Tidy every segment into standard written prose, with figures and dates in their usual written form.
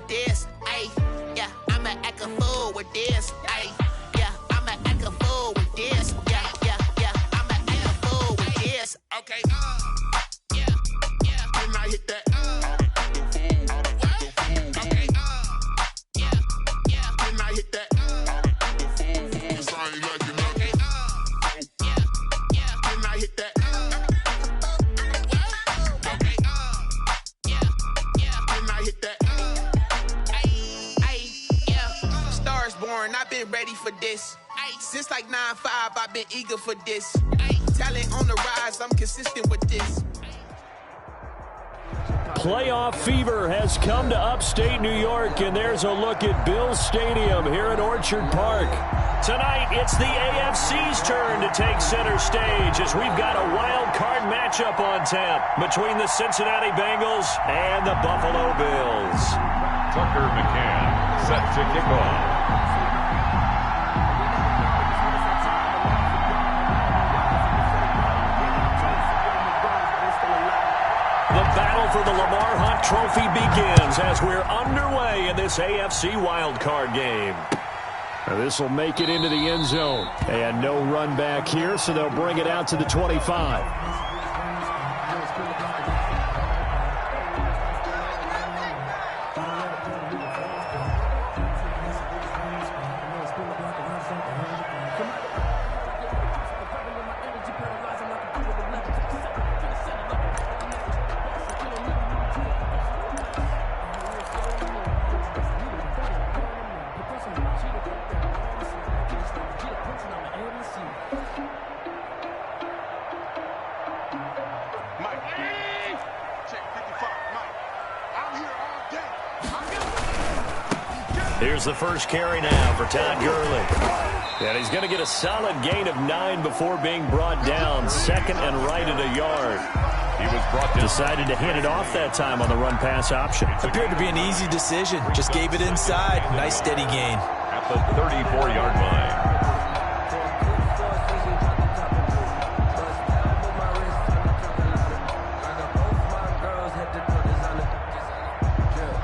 this. Ayy, yeah, I'ma act a fool with this. Ayy, yeah, I'ma act a fool with this. Yeah, yeah, yeah, I'ma act a fool with this. Okay, yeah, yeah, can I hit that? Okay, yeah, yeah, can I hit that? Cause I ain't like it. Okay, yeah, yeah, can I hit that? Okay, yeah, yeah, can I hit that? Stars born, I've been ready for this. Since like 9-5, I've been eager for this. Talent on the rise, I'm consistent with this. Playoff fever has come to upstate New York, and there's a look at Bills Stadium here at Orchard Park. Tonight, it's the AFC's turn to take center stage as we've got a wild card matchup on tap between the Cincinnati Bengals and the Buffalo Bills. Tucker McCann set to kick off. The battle for the Lamar Hunt Trophy begins as we're underway in this AFC wildcard game. This will make it into the end zone. And no run back here, so they'll bring it out to the 25. Here's the first carry now for Todd Gurley. And he's going to get a solid gain of 9 before being brought down. Second and right at a yard. He was brought down. Decided to hand it off that time on the run-pass option. Appeared to be an easy decision. Just gave it inside. Nice steady gain. At the 34-yard line.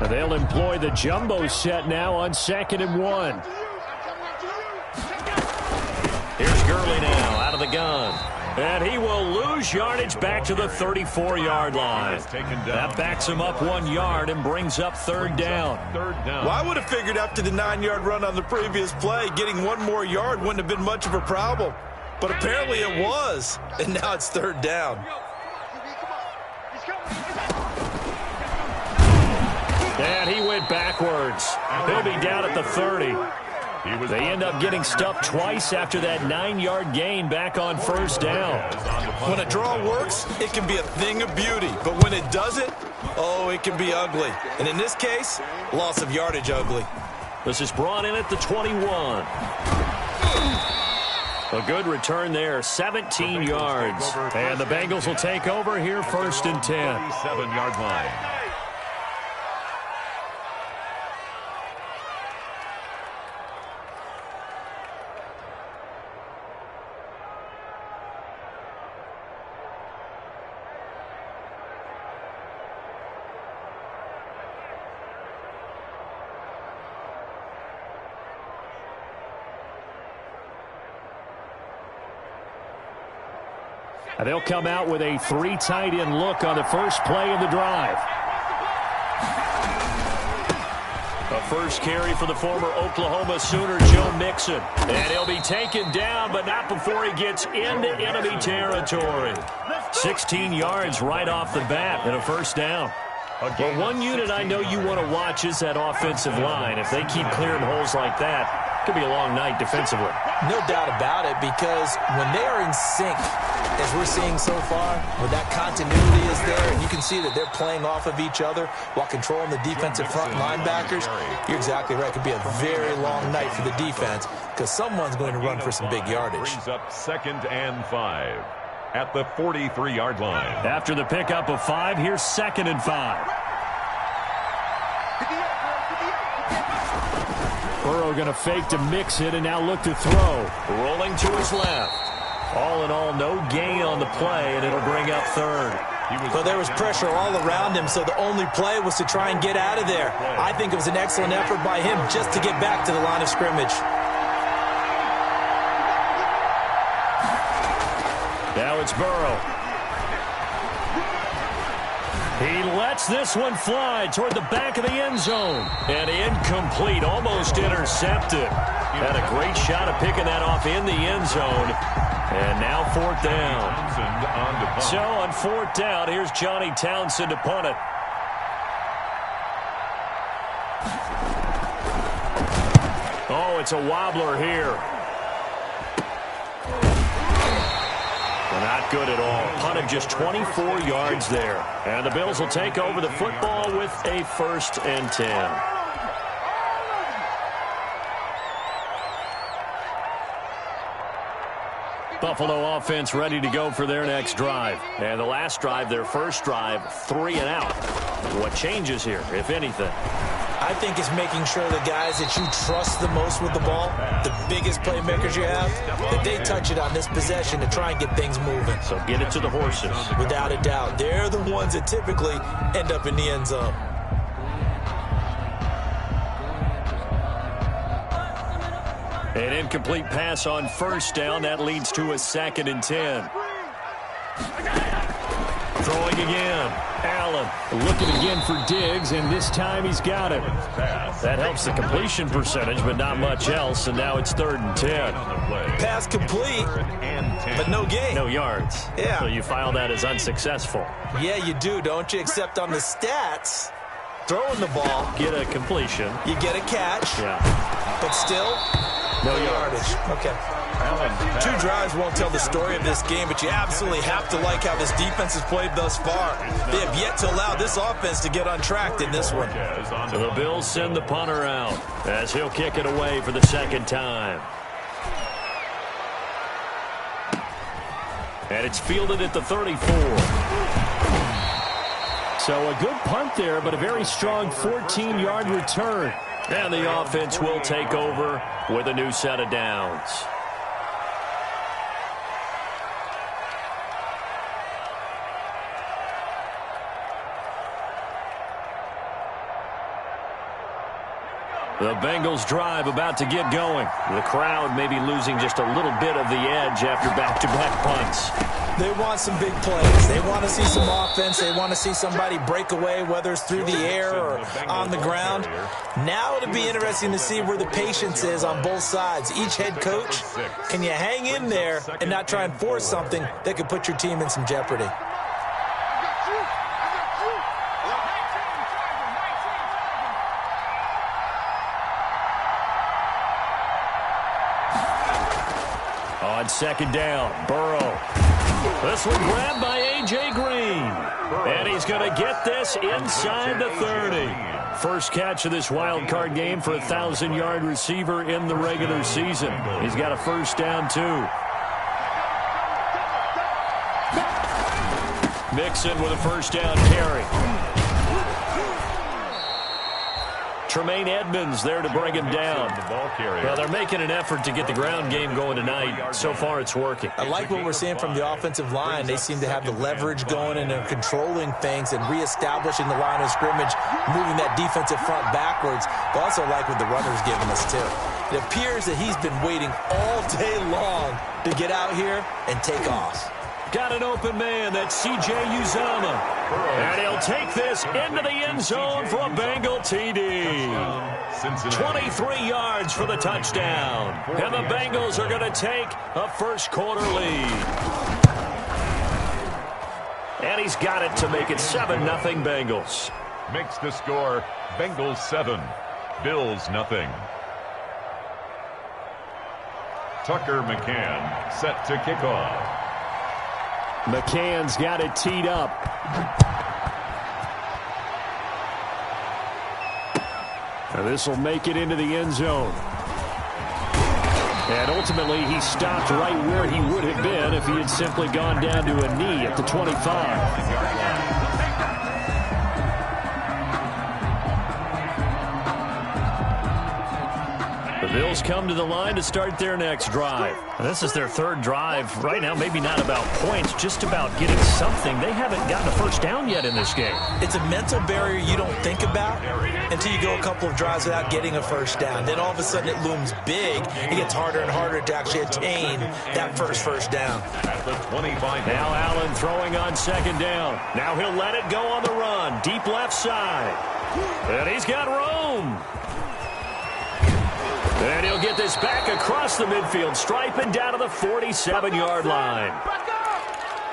They'll employ the jumbo set now on 2nd and 1. Here's Gurley now out of the gun. And he will lose yardage back to the 34-yard line. That backs him up 1 yard and brings up third down. Well, I would have figured after the 9-yard run on the previous play, getting 1 more yard wouldn't have been much of a problem. But apparently it was. And now it's third down. And he went backwards. He'll be down at the 30. They end up getting stuffed twice after that 9-yard gain back on first down. When a draw works, it can be a thing of beauty. But when it doesn't, oh, it can be ugly. And in this case, loss of yardage ugly. This is brought in at the 21. A good return there, 17 yards. And the Bengals will take over here first and 10. 37-yard line. They'll come out with a 3 tight end look on the first play of the drive. A first carry for the former Oklahoma Sooner, Joe Mixon. And he'll be taken down, but not before he gets into enemy territory. 16 yards right off the bat and a first down. Well, one unit I know you want to watch is that offensive line. If they keep clearing holes like that, it could be a long night defensively. No doubt about it, because when they are in sync, as we're seeing so far, when that continuity is there, and you can see that they're playing off of each other while controlling the defensive front linebackers, you're exactly right. It could be a very long night for the defense because someone's going to run for some big yardage. Brings up 2nd and 5 at the 43-yard line. After the pickup of 5, here's 2nd and 5. Burrow going to fake to mix it and now look to throw. Rolling to his left. All in all, no gain on the play, and it'll bring up third. Well, there was pressure all around him, so the only play was to try and get out of there. I think it was an excellent effort by him just to get back to the line of scrimmage. Now it's Burrow. He lets this one fly toward the back of the end zone. And incomplete, almost intercepted. Had a great shot at picking that off in the end zone. And now 4th down. So on 4th down, here's Johnny Townsend to punt it. Oh, it's a wobbler here. Not good at all. Punted just 24 yards there. And the Bills will take over the football with a 1st and 10. Buffalo offense ready to go for their next drive. And the last drive, their first drive, 3 and out. What changes here, if anything? I think it's making sure the guys that you trust the most with the ball, the biggest playmakers you have, that they touch it on this possession to try and get things moving. So get it to the horses. Without a doubt. They're the ones that typically end up in the end zone. An incomplete pass on 1st down. That leads to a 2nd and 10. Throwing again. Allen looking again for Diggs, and this time he's got it. That helps the completion percentage, but not much else, and now it's 3rd and 10. Pass complete, but no gain. No yards. Yeah. So you file that as unsuccessful. Yeah, you do, don't you? Except on the stats, throwing the ball. Get a completion. You get a catch. Yeah. But still, no yardage. Okay. 2 drives won't tell the story of this game, but you absolutely have to like how this defense has played thus far. They have yet to allow this offense to get untracked in this one. So the Bills send the punter out as he'll kick it away for the 2nd time. And it's fielded at the 34. So a good punt there, but a very strong 14-yard return. And the offense will take over with a new set of downs. The Bengals drive about to get going. The crowd may be losing just a little bit of the edge after back-to-back punts. They want some big plays. They want to see some offense. They want to see somebody break away, whether it's through the air or on the ground. Now it'll be interesting to see where the patience is on both sides. Each head coach, can you hang in there and not try and force something that could put your team in some jeopardy? On 2nd down, Burrow. This one grabbed by A.J. Green. And he's going to get this inside the 30. First catch of this wild card game for a 1,000-yard receiver in the regular season. He's got a 1st down, too. Mixon with a 1st down carry. Tremaine Edmonds there to bring him down. Well, they're making an effort to get the ground game going tonight. So far, it's working. I like what we're seeing from the offensive line. They seem to have the leverage going and they're controlling things and reestablishing the line of scrimmage, moving that defensive front backwards. But also like what the runner's giving us, too. It appears that he's been waiting all day long to get out here and take off. Got an open man. That's C.J. Uzomah. And he'll take this into the end zone for a Bengal TD. 23 yards for the touchdown. And the Bengals are going to take a first-quarter lead. And he's got it to make it 7-0 Bengals. Makes the score Bengals 7, Bills nothing. Tucker McCann set to kick off. McCann's got it teed up. And this will make it into the end zone. And ultimately, he stopped right where he would have been if he had simply gone down to a knee at the 25. The Bills come to the line to start their next drive. This is their third drive. Right now, maybe not about points, just about getting something. They haven't gotten a first down yet in this game. It's a mental barrier you don't think about until you go a couple of drives without getting a first down. Then all of a sudden it looms big. It gets harder and harder to actually attain that first down. At the 25. Now Allen throwing on second down. Now he'll let it go on the run. Deep left side. And he's got room. And he'll get this back across the midfield stripe and down to the 47-yard line.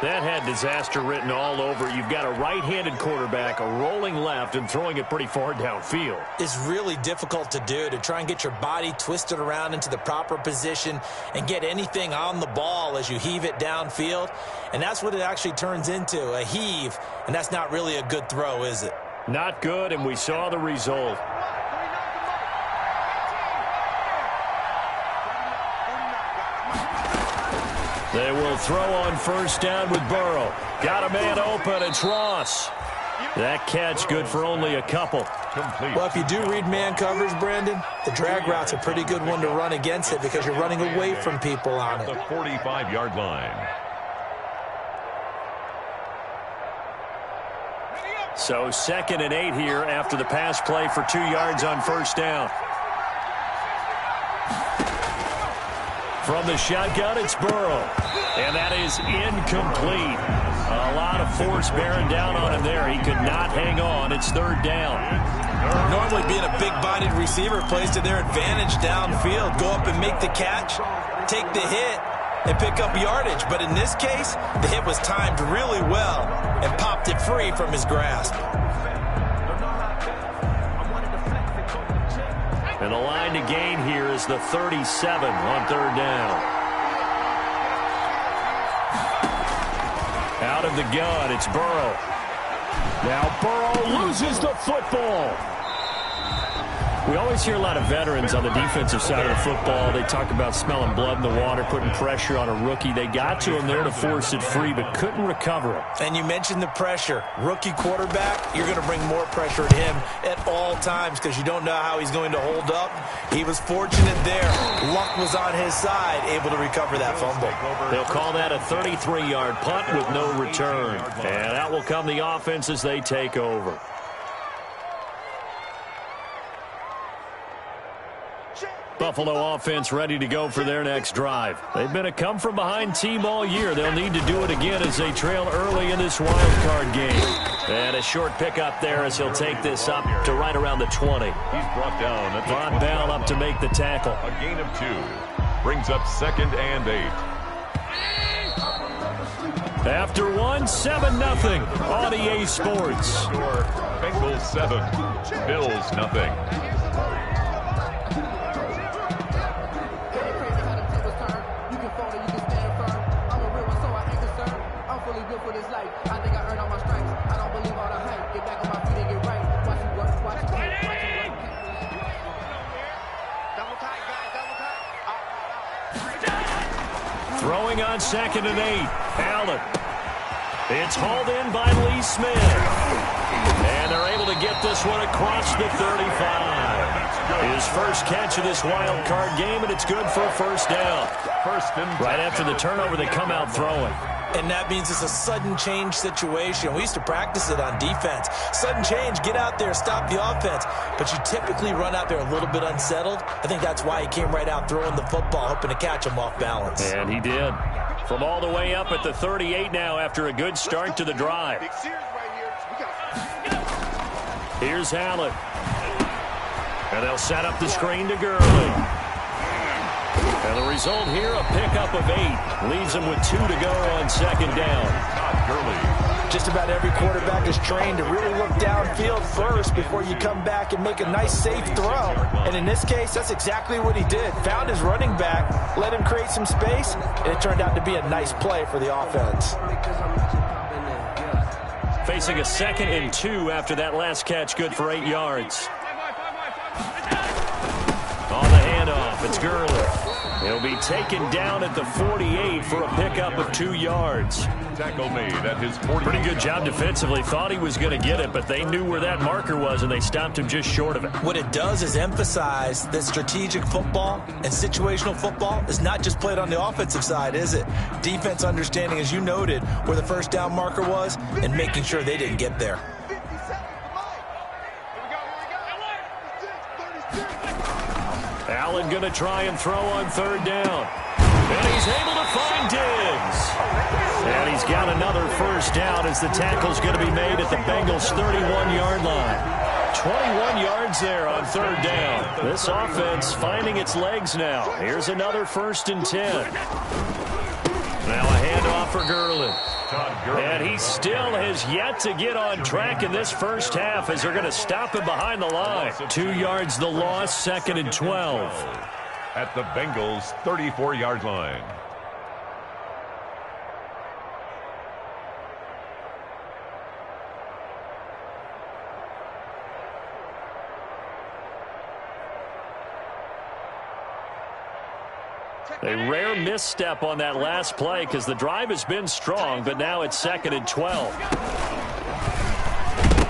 That had disaster written all over. You've got a right-handed quarterback, a rolling left, and throwing it pretty far downfield. It's really difficult to do, to try and get your body twisted around into the proper position and get anything on the ball as you heave it downfield. And that's what it actually turns into, a heave. And that's not really a good throw, is it? Not good, and we saw the result. They will throw on first down with Burrow. Got a man open. It's Ross. That catch good for only a couple. Complete. Well, if you do read man coverage, Brandon, the drag route's a pretty good one to run against it because you're running away from people on At it. the 45-yard line. So 2nd and 8 here after the pass play for 2 yards on first down. From the shotgun, it's Burrow. And that is incomplete. A lot of force bearing down on him there. He could not hang on. It's 3rd down. Normally being a big-bodied receiver plays to their advantage downfield. Go up and make the catch, take the hit, and pick up yardage. But in this case, the hit was timed really well and popped it free from his grasp. And the line to gain here is the 37 on 3rd down. Out of the gun, it's Burrow. Now Burrow loses the football. We always hear a lot of veterans on the defensive side of the football. They talk about smelling blood in the water, putting pressure on a rookie. They got to him there to force it free, but couldn't recover it. And you mentioned the pressure. Rookie quarterback, you're going to bring more pressure at him at all times because you don't know how he's going to hold up. He was fortunate there. Luck was on his side, able to recover that fumble. They'll call that a 33-yard punt with no return. And out will come the offense as they take over. Buffalo offense ready to go for their next drive. They've been a come-from-behind team all year. They'll need to do it again as they trail early in this wild card game. And a short pickup there as he'll take this up to right around the 20. He's brought down at the Von Bell up to make the tackle. A gain of 2. Brings up 2nd and 8. After 1, 7-0 on EA Sports. Score, Bengals 7, Bills nothing. Throwing on 2nd and 8. Allen. It's hauled in by Lee Smith. And they're able to get this one across the 35. His first catch of this wild card game, and it's good for a first down. Right after the turnover, they come out throwing. And that means it's a sudden change situation. We used to practice it on defense. Sudden change, get out there, stop the offense. But you typically run out there a little bit unsettled. I think that's why he came right out throwing the football, hoping to catch him off balance. And he did. From all the way up at the 38 now after a good start to the drive. Here's Allen. And they'll set up the screen to Gurley. And the result here, a pickup of 8. Leaves them with 2 to go on 2nd down. Gurley. Just about every quarterback is trained to really look downfield first before you come back and make a nice, safe throw. And in this case, that's exactly what he did. Found his running back, let him create some space, and it turned out to be a nice play for the offense. Facing a 2nd and 2 after that last catch, good for 8 yards. On the handoff. snap. It's Gurley. He'll be taken down at the 48 for a pickup of 2 yards. Tackle made at his 40. Pretty good job defensively. Thought he was going to get it, but they knew where that marker was, and they stopped him just short of it. What it does is emphasize that strategic football and situational football is not just played on the offensive side, is it? Defense understanding, as you noted, where the first down marker was and making sure they didn't get there. Allen going to try and throw on 3rd down. And he's able to find Diggs. And he's got another first down as the tackle's going to be made at the Bengals' 31-yard line. 21 yards there on 3rd down. This offense finding its legs now. Here's another 1st and 10. Now a handoff for Gurley. And he still has yet to get on track in this first half as they're going to stop him behind the line. 2 yards the loss, 2nd and 12. At the Bengals' 34-yard line. A rare misstep on that last play because the drive has been strong, but now it's 2nd and 12.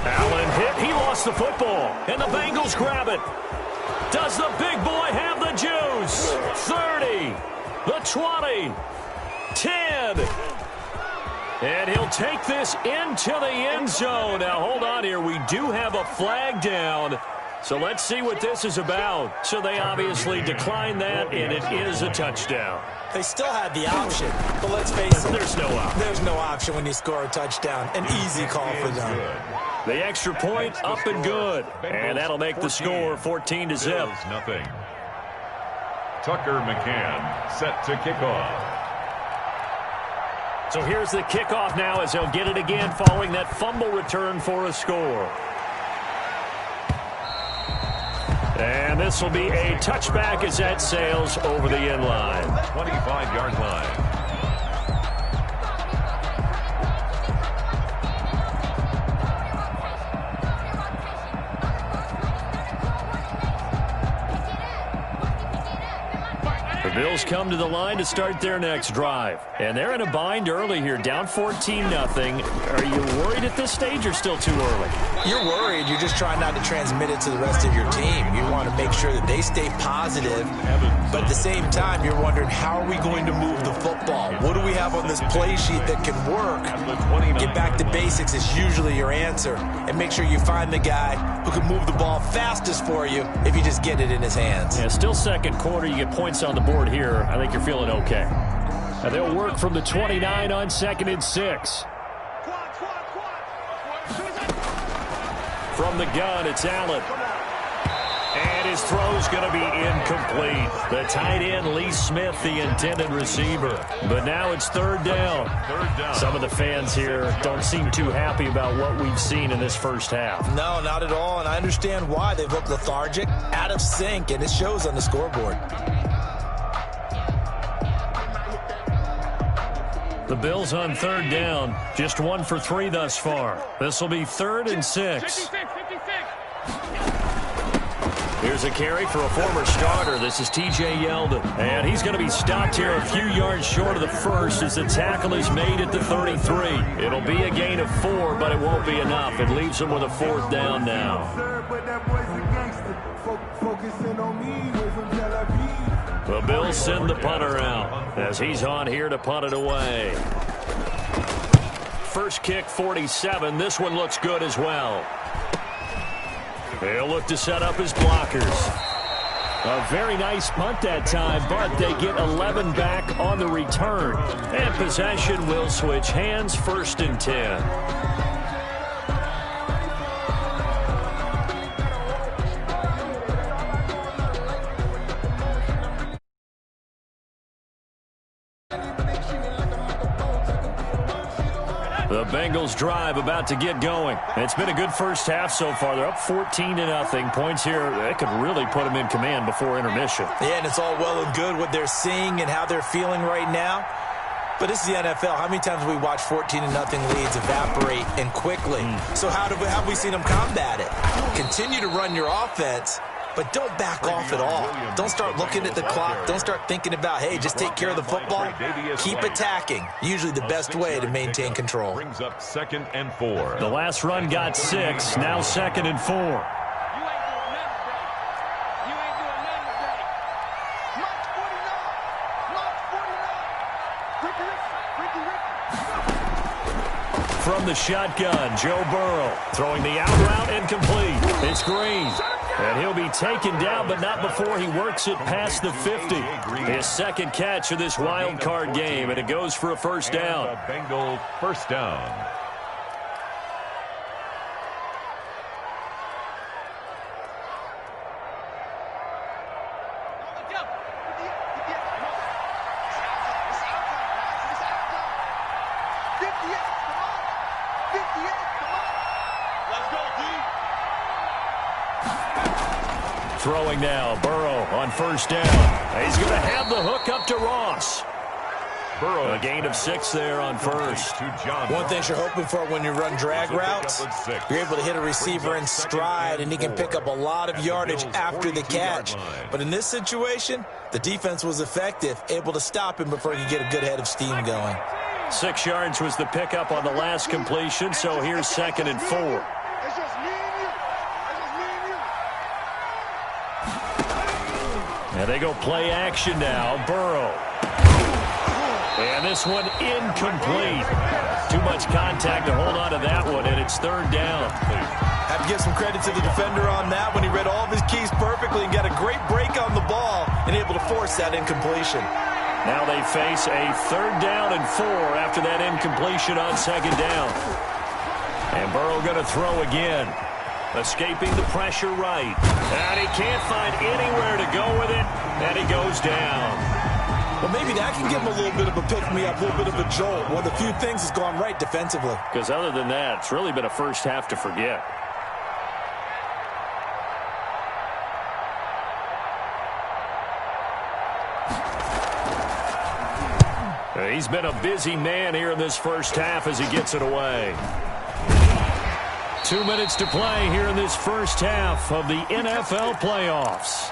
Allen hit. He lost the football, and the Bengals grab it. Does the big boy have the juice? 30, the 20, 10. And he'll take this into the end zone. Now, hold on here. We do have a flag down. So let's see what this is about. So they obviously declined that, and it is a touchdown. They still had the option, but let's face it. There's no option. There's no option when you score a touchdown. An easy call for them. The extra point up and good. And that'll make the score 14-0. Nothing. Tucker McCann set to kick off. So here's the kickoff now as they'll get it again following that fumble return for a score. And this will be a touchback as that sails over the end line. 25-yard line. The Bills come to the line to start their next drive. And they're in a bind early here, down 14-0. Are you worried at this stage or still too early? You're worried. You're just trying not to transmit it to the rest of your team. You want to make sure that they stay positive. But at the same time, you're wondering, how are we going to move the football? What do we have on this play sheet that can work? Get back to basics is usually your answer. And make sure you find the guy who can move the ball fastest for you if you just get it in his hands. Yeah, still second quarter. You get points on the board here. I think you're feeling okay. Now they'll work from the 29 on 2nd and 6. From the gun, it's Allen. And his throw's going to be incomplete. The tight end, Lee Smith, the intended receiver. But now it's 3rd down. Some of the fans here don't seem too happy about what we've seen in this first half. No, not at all. And I understand why. They've looked lethargic, out of sync, and it shows on the scoreboard. The Bills on 3rd down, just 1 for 3 thus far. This will be 3rd and 6. Here's a carry for a former starter. This is T.J. Yeldon. And he's going to be stopped here a few yards short of the first as the tackle is made at the 33. It'll be a gain of 4, but it won't be enough. It leaves him with a 4th down now. The Bills send the punter out as he's on here to punt it away. First kick, 47. This one looks good as well. They'll look to set up his blockers. A very nice punt that time, but they get 11 back on the return. And possession will switch hands, 1st and 10. The Bengals drive about to get going. It's been a good first half so far. They're up 14-0. Points here, they could really put them in command before intermission. Yeah, and it's all well and good what they're seeing and how they're feeling right now. But this is the NFL. How many times have we watched 14-0 leads evaporate and quickly? So how have we seen them combat it? Continue to run your offense but don't back off at all. Don't start looking at the clock. Don't start thinking about, hey, just take care of the football. Keep attacking. Usually the best way to maintain control. Brings up 2nd and 4. The last run got 6, now 2nd and 4. From the shotgun, Joe Burrow throwing the out route incomplete. It's Green. And he'll be taken down, but not before he works it past the 50. His second catch of this wild card game, and it goes for a first down. Bengals first down. Throwing now, Burrow on first down. He's going to have the hook up to Ross. Burrow, a gain of 6 there on first. One thing you're hoping for when you run drag routes, you're able to hit a receiver in stride, and he can pick up a lot of yardage after the catch. But in this situation, the defense was effective, able to stop him before he could get a good head of steam going. 6 yards was the pickup on the last completion, so here's 2nd and 4. And they go play action now. Burrow. And this one incomplete. Too much contact to hold on to that one, and it's 3rd down. Have to give some credit to the defender on that when he read all of his keys perfectly and got a great break on the ball and able to force that incompletion. Now they face a 3rd down and 4 after that incompletion on 2nd down. And Burrow going to throw again. Escaping the pressure right. And he can't find anywhere to go with it. And he goes down. Well, maybe that can give him a little bit of a pick-me-up, a little bit of a jolt. One of the few things has gone right defensively. Because other than that, it's really been a first half to forget. He's been a busy man here in this first half as he gets it away. 2 minutes to play here in this first half of the NFL playoffs.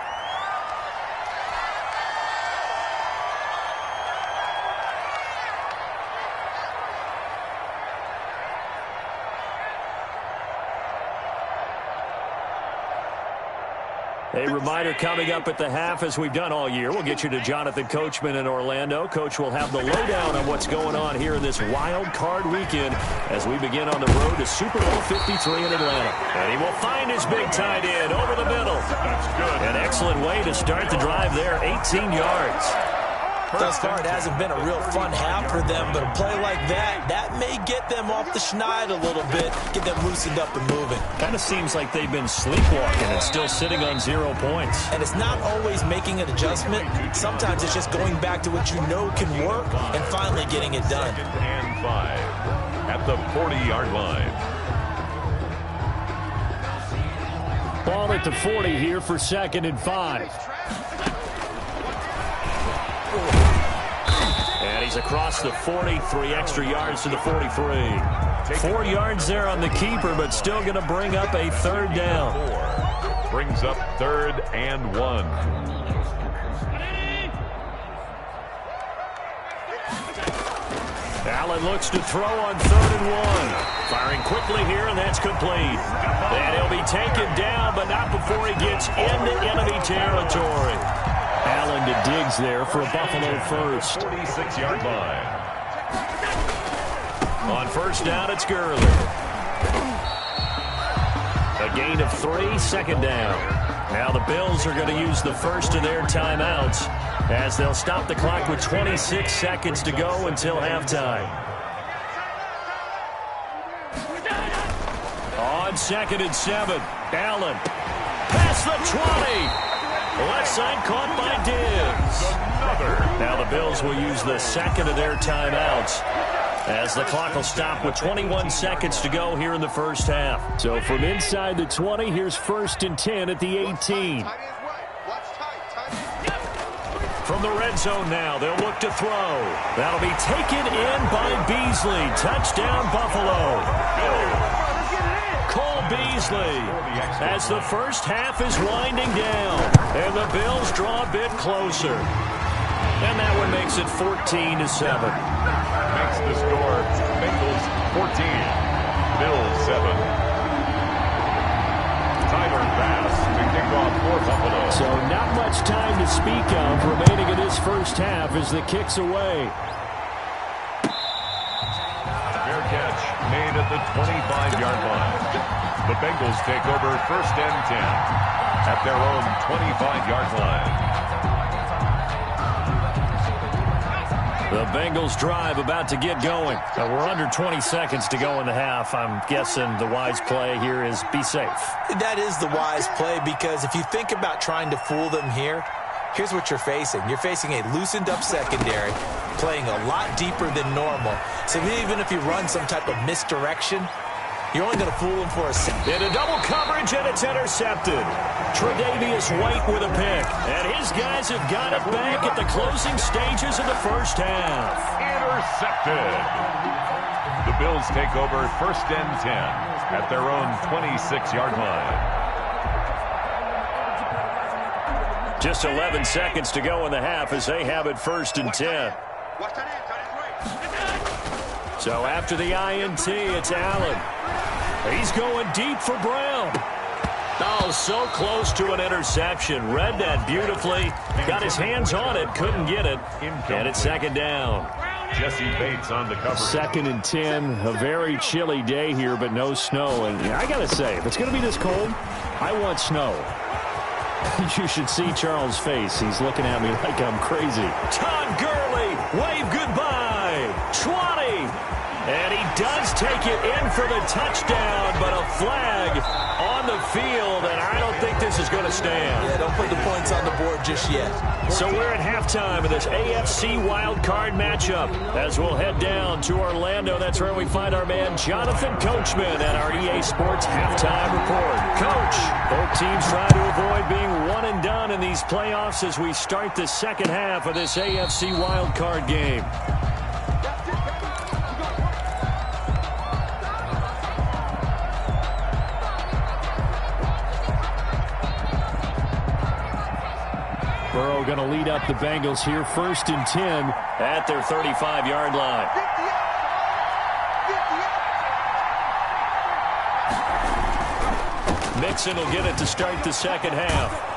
A reminder coming up at the half, as we've done all year. We'll get you to Jonathan Coachman in Orlando. Coach will have the lowdown on what's going on here in this wild card weekend as we begin on the road to Super Bowl 53 in Atlanta. And he will find his big tight end over the middle. That's good. An excellent way to start the drive there, 18 yards. Thus far, it hasn't been a real fun half for them, but a play like that may get them off the schneid a little bit, get them loosened up and moving. Kind of seems like they've been sleepwalking and still sitting on 0 points. And it's not always making an adjustment. Sometimes it's just going back to what you know can work and finally getting it done. 2nd and 5 at the 40-yard line. Ball at the 40 here for 2nd and 5. And he's across the 40, 3 extra yards to the 43. 4 yards there on the keeper, but still going to bring up a 3rd down. 4 brings up 3rd and 1. Allen looks to throw on 3rd and 1. Firing quickly here, and that's complete. And he'll be taken down, but not before he gets into enemy territory. Allen to Diggs there for a Buffalo first. 46-yard line. On first down, it's Gurley. A gain of 3, 2nd down. Now the Bills are going to use the first of their timeouts as they'll stop the clock with 26 seconds to go until halftime. On 2nd and 7, Allen. Past the 20. Left side caught by Diggs. Now the Bills will use the second of their timeouts as the clock will stop with 21 seconds to go here in the first half. So from inside the 20, here's 1st and 10 at the 18. From the red zone now, they'll look to throw. That'll be taken in by Beasley. Touchdown, Buffalo. Cole Beasley as the first half is winding down, and the Bills draw a bit closer. And that one makes it 14-7. Makes the score Bengals 14, Bills 7. Tyler Bass to kick off for Buffalo. So not much time to speak of remaining in this first half as the kick's away. Fair catch made at the 25-yard line. The Bengals take over first and 10 at their own 25-yard line. The Bengals drive about to get going. We're under 20 seconds to go in the half. I'm guessing the wise play here is be safe. That is the wise play, because if you think about trying to fool them here, here's what you're facing. You're facing a loosened up secondary, playing a lot deeper than normal. So even if you run some type of misdirection, you're only going to fool them for a second. In a double coverage, and it's intercepted. Tre'Davious White with a pick. And his guys have got it back at the closing stages of the first half. Intercepted. The Bills take over first and 10 at their own 26-yard line. Just 11 seconds to go in the half as they have it first and 10. So after the INT, it's Allen. He's going deep for Brown. Oh, so close to an interception. Read that beautifully. Got his hands on it, couldn't get it. And it's second down. Jesse Bates on the cover. Second and 10. A very chilly day here, but no snow. And I got to say, if it's going to be this cold, I want snow. You should see Charles' face. He's looking at me like I'm crazy. Todd Gurley, wave goodbye. 20. And he does take it in for the touchdown, but a flag on the field, and I don't think this is going to stand. Yeah, don't put the points on the board just yet. So we're at halftime of this AFC wildcard matchup as we'll head down to Orlando. That's where we find our man Jonathan Coachman at our EA Sports Halftime Report. Coach, both teams trying to avoid being one and done in these playoffs as we start the second half of this AFC wildcard game. Burrow going to lead up the Bengals here, first and 10 at their 35-yard line. Mixon will get it to start the second half.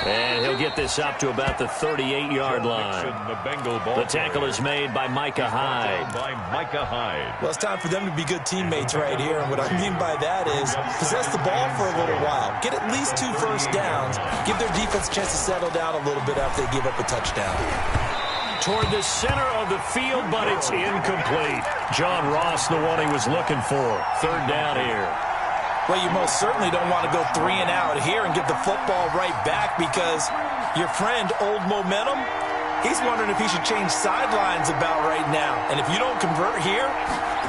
And he'll get this up to about the 38-yard line. The tackle is made by Micah Hyde. Well, it's time for them to be good teammates right here. And what I mean by that is possess the ball for a little while. Get at least 2 first downs. Give their defense a chance to settle down a little bit after they give up a touchdown. Toward the center of the field, but it's incomplete. John Ross, the one he was looking for. Third down here. Well, you most certainly don't want to go 3 and out here and get the football right back, because your friend, Old Momentum, he's wondering if he should change sidelines about right now. And if you don't convert here,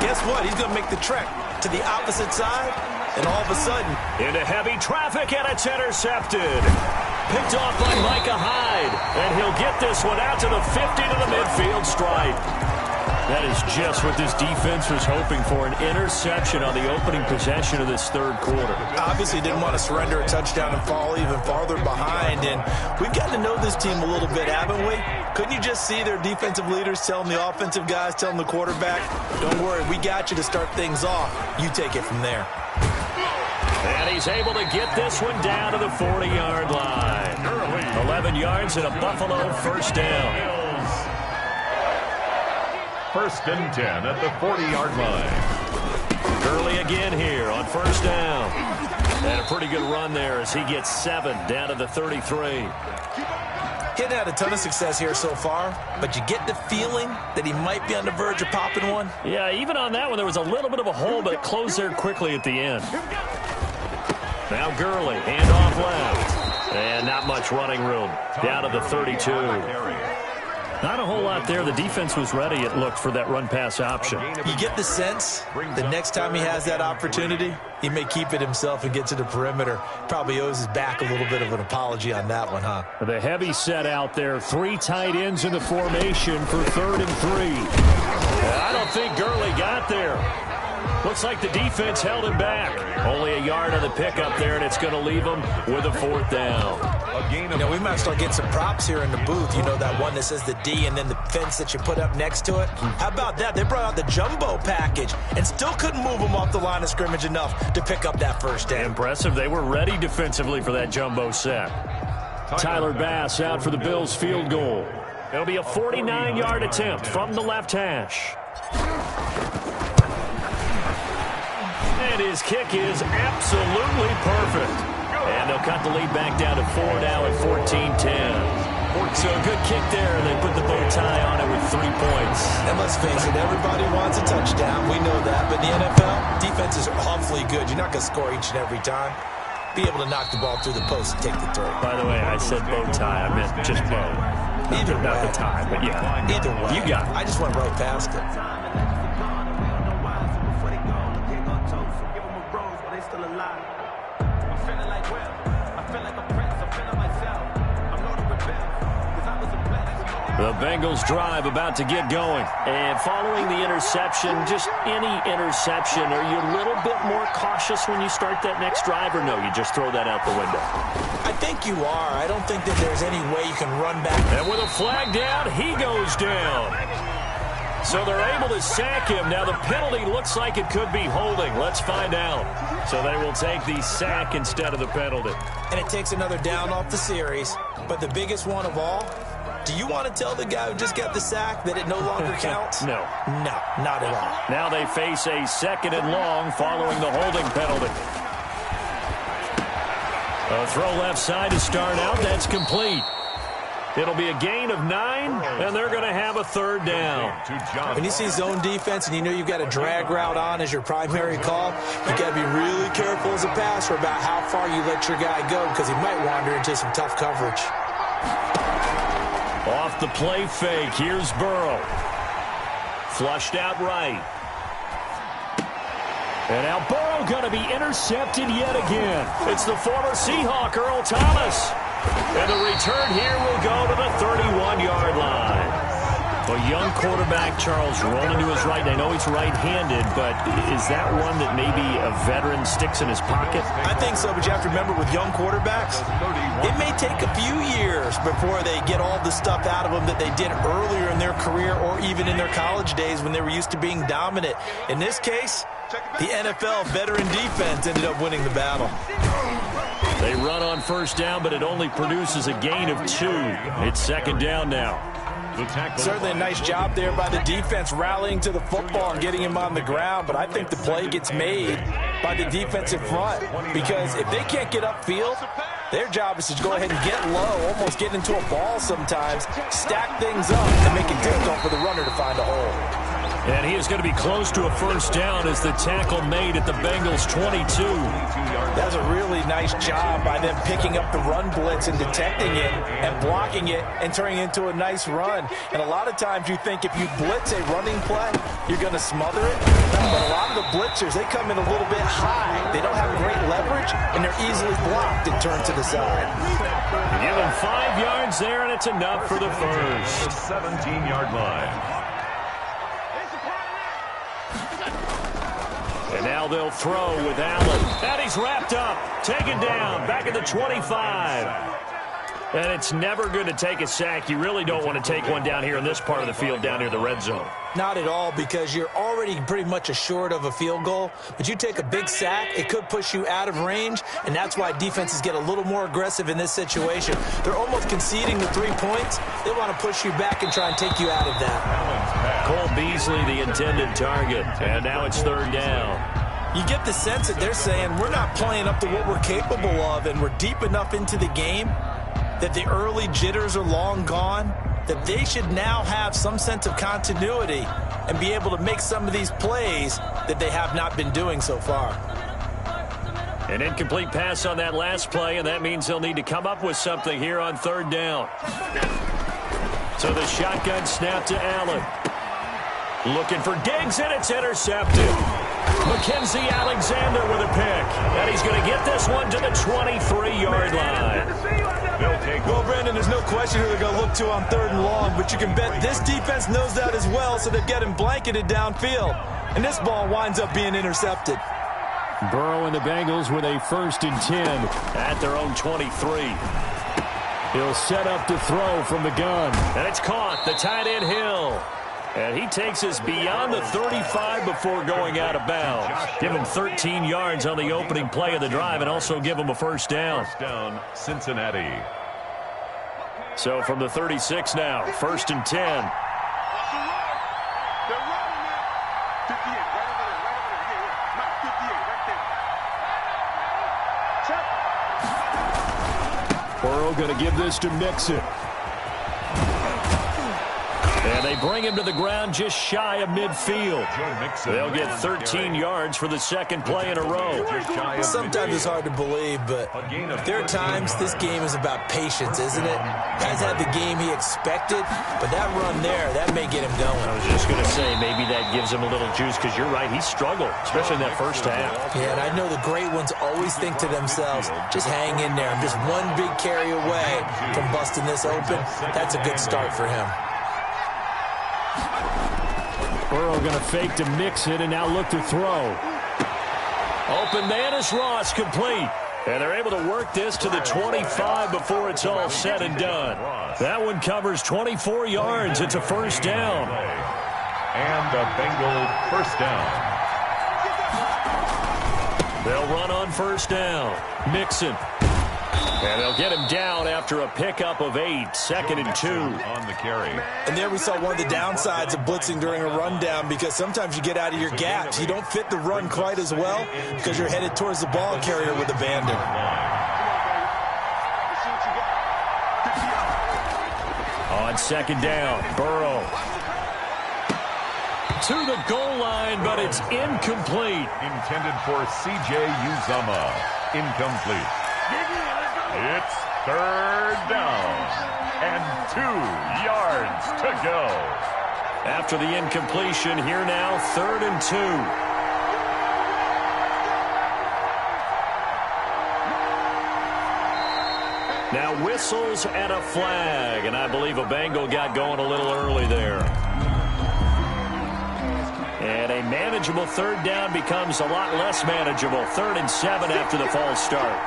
guess what? He's going to make the trek to the opposite side, and all of a sudden, into heavy traffic, and it's intercepted. Picked off by Micah Hyde, and he'll get this one out to the 50 to the midfield stripe. That is just what this defense was hoping for, an interception on the opening possession of this third quarter. Obviously didn't want to surrender a touchdown and fall even farther behind, and we've gotten to know this team a little bit, haven't we? Couldn't you just see their defensive leaders telling the offensive guys, telling the quarterback, don't worry, we got you to start things off. You take it from there. And he's able to get this one down to the 40-yard line. 11 yards and a Buffalo first down. First and 10 at the 40-yard line. Gurley again here on first down. And a pretty good run there as he gets 7 down to the 33. Hadn't had a ton of success here so far, but you get the feeling that he might be on the verge of popping one. Yeah, even on that one, there was a little bit of a hole, but it closed there quickly at the end. Now Gurley, handoff left. And not much running room. Down to the 32. Not a whole lot there. The defense was ready, it looked, for that run-pass option. You get the sense the next time he has that opportunity, he may keep it himself and get to the perimeter. Probably owes his back a little bit of an apology on that one, huh? The heavy set out there. 3 tight ends in the formation for 3rd and 3. I don't think Gurley got there. Looks like the defense held him back. Only a yard on the pickup there, and it's going to leave him with a 4th down. We might start getting some props here in the booth. You know, that one that says the D and then the fence that you put up next to it? How about that? They brought out the jumbo package and still couldn't move them off the line of scrimmage enough to pick up that first down. Impressive. They were ready defensively for that jumbo sack. Tyler Bass out for the Bills field goal. It'll be a 49-yard attempt from the left hash. And his kick is absolutely perfect. And they'll cut the lead back down to 4 now at 14-10. So a good kick there, and they put the bow tie on it with 3 points. And let's face it, everybody wants a touchdown. We know that. But in the NFL, defenses are awfully good. You're not going to score each and every time. Be able to knock the ball through the post and take the throw. By the way, I said bow tie. I meant just bow. Either way. Not the tie, but yeah. Either way. You got it. I just went right past it. The Bengals drive about to get going. And following the interception, just any interception, are you a little bit more cautious when you start that next drive, or no, you just throw that out the window? I think you are. I don't think that there's any way you can run back. And with a flag down, he goes down. So they're able to sack him. Now the penalty looks like it could be holding. Let's find out. So they will take the sack instead of the penalty. And it takes another down off the series. But the biggest one of all, do you want to tell the guy who just got the sack that it no longer counts? No. No, not at all. Now they face a 2nd and long following the holding penalty. A throw left side to start out. That's complete. It'll be a gain of 9, and they're going to have a 3rd down. When you see zone defense and you know you've got a drag route on as your primary call, you got to be really careful as a passer about how far you let your guy go, because he might wander into some tough coverage. Off the play fake, here's Burrow. Flushed out right. And now Burrow going to be intercepted yet again. It's the former Seahawk, Earl Thomas. And the return here will go to the 31-yard line. A young quarterback, Charles, rolling to his right. I know he's right-handed, but is that one that maybe a veteran sticks in his pocket? I think so, but you have to remember with young quarterbacks, it may take a few years before they get all the stuff out of them that they did earlier in their career or even in their college days when they were used to being dominant. In this case, the NFL veteran defense ended up winning the battle. They run on 1st down, but it only produces a gain of 2. It's 2nd down now. Certainly a nice job there by the defense rallying to the football and getting him on the ground, but I think the play gets made by the defensive front, because if they can't get upfield, their job is to go ahead and get low, almost get into a ball sometimes, stack things up, and make it difficult for the runner to find a hole. And he is going to be close to a 1st down as the tackle made at the Bengals' 22. That's a really nice job by them picking up the run blitz and detecting it and blocking it and turning it into a nice run. And a lot of times you think if you blitz a running play, you're going to smother it. But a lot of the blitzers, they come in a little bit high. They don't have great leverage, and they're easily blocked and turned to the side. Give him 5 yards there, and it's enough for the first. 17-yard line. And now they'll throw with Allen. And he's wrapped up. Taken down. Back at the 25. And it's never going to take a sack. You really don't want to take one down here in this part of the field, down near the red zone. Not at all, because you're already pretty much assured of a field goal. But you take a big sack, it could push you out of range, and that's why defenses get a little more aggressive in this situation. They're almost conceding the 3 points. They want to push you back and try and take you out of that. Cole Beasley, the intended target. And now it's 3rd down. You get the sense that they're saying we're not playing up to what we're capable of, and we're deep enough into the game that the early jitters are long gone, that they should now have some sense of continuity and be able to make some of these plays that they have not been doing so far. An incomplete pass on that last play, and that means they'll need to come up with something here on 3rd down. So the shotgun snap to Allen. Looking for Diggs, and it's intercepted. Mackenzie Alexander with a pick. And he's going to get this one to the 23-yard line. Well, Brandon, there's no question who they're going to look to on 3rd and long, but you can bet this defense knows that as well, so they've got him blanketed downfield. and this ball winds up being intercepted. Burrow and the Bengals with a 1st and 10 at their own 23. He'll set up to throw from the gun. And it's caught. The tight end Hill. And he takes us beyond the 35 before going out of bounds. Give him 13 yards on the opening play of the drive and also give him a 1st down. 1st down, Cincinnati. So from the 36 now, 1st and 10. Burrow going to give this to Mixon. And they bring him to the ground just shy of midfield. They'll get 13 yards for the 2nd play in a row. Sometimes it's hard to believe, but there are times this game is about patience, isn't it? Has had the game he expected, but that run there, that may get him going. I was just going to say, maybe that gives him a little juice, because you're right, he struggled, especially in that 1st half. Yeah, and I know the great ones always think to themselves, just hang in there. I'm just one big carry away from busting this open. That's a good start for him. Burrow going to fake to Mixon and now look to throw. Open man is Ross, complete. And they're able to work this to the 25 before it's all said and done. That one covers 24 yards. It's a 1st down. And a Bengal 1st down. They'll run on 1st down. Mixon. And they'll get him down after a pickup of 8, 2nd and 2. On the carry. And there we saw one of the downsides of blitzing during a rundown, because sometimes you get out of your gaps. You don't fit the run quite as well because you're headed towards the ball carrier with abandon. On 2nd down, Burrow. To the goal line, but it's incomplete. Intended for C.J. Uzomah. Incomplete. It's 3rd down and 2 yards to go. After the incompletion, here now, 3rd and 2. Now whistles and a flag, and I believe a Bengal got going a little early there. And a manageable 3rd down becomes a lot less manageable. 3rd and 7 after the false start.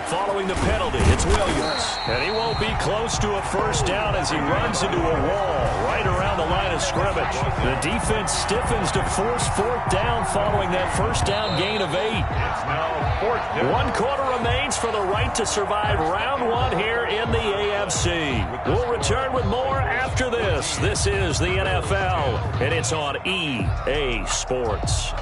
Following the penalty, it's Williams. And he won't be close to a 1st down as he runs into a wall right around the line of scrimmage. The defense stiffens to force 4th down following that 1st down gain of 8. It's now 4th down. 1 quarter remains for the right to survive round 1 here in the AFC. We'll return with more after this. This is the NFL, and it's on EA Sports.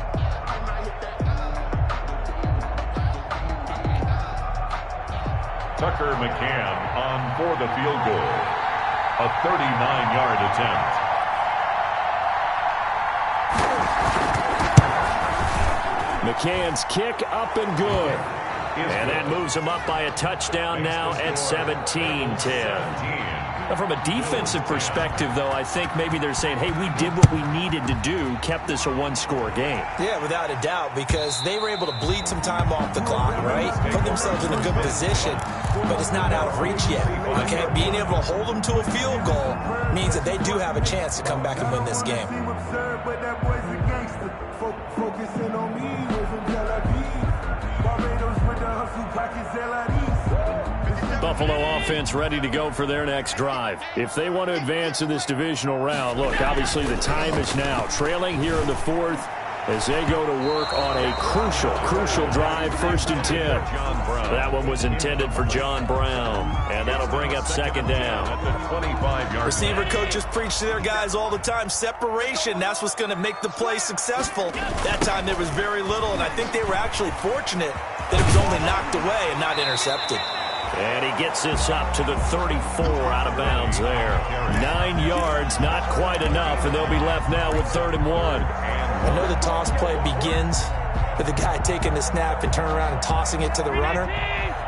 Tucker McCann on for the field goal. A 39-yard attempt. McCann's kick up and good. And that moves him up by a touchdown now at 17-10. Now, from a defensive perspective, though, I think maybe they're saying, hey, we did what we needed to do, kept this a 1-score game. Yeah, without a doubt, because they were able to bleed some time off the clock, right? Put themselves in a good position, but it's not out of reach yet, okay? Being able to hold them to a field goal means that they do have a chance to come back and win this game. Buffalo offense ready to go for their next drive. If they want to advance in this divisional round, look, obviously the time is now. Trailing here in the 4th as they go to work on a crucial drive, 1st and 10. That one was intended for John Brown, and that'll bring up 2nd down. At the 25-yard Receiver coaches preach to their guys all the time. Separation, that's what's going to make the play successful. That time there was very little, and I think they were actually fortunate that it was only knocked away and not intercepted. And he gets this up to the 34 out of bounds there. 9 yards, not quite enough, and they'll be left now with 3rd and 1. I know the toss play begins with the guy taking the snap and turning around and tossing it to the runner.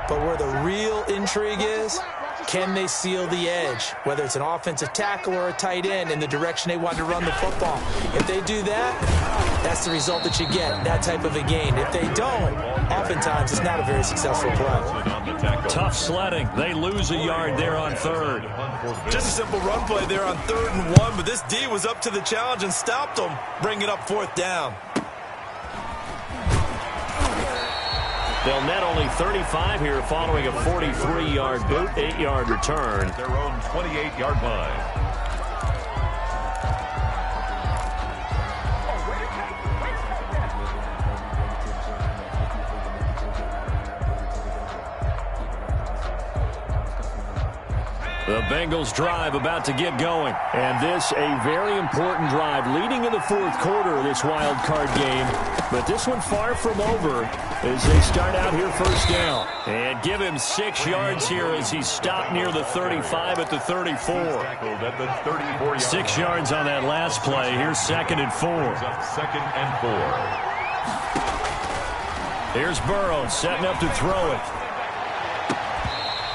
But where the real intrigue is Can they seal the edge, whether it's an offensive tackle or a tight end, in the direction they want to run the football? If they do that, that's the result that you get, that type of a gain. If they don't, oftentimes it's not a very successful play. Tough sledding. They lose a yard there on third. Just a simple run play there on 3rd and 1, but this D was up to the challenge and stopped them, bringing up 4th down. They'll net only 35 here following a 43-yard boot, 8-yard return. Their own 28-yard line. The Bengals drive about to get going. And this a very important drive leading in the 4th quarter of this wild card game. But this one far from over as they start out here 1st down. And give him 6 yards here as he stopped near the 35 at the 34. 6 yards on that last play. Here's 2nd and 4. 2nd and 4. Here's Burrow setting up to throw it.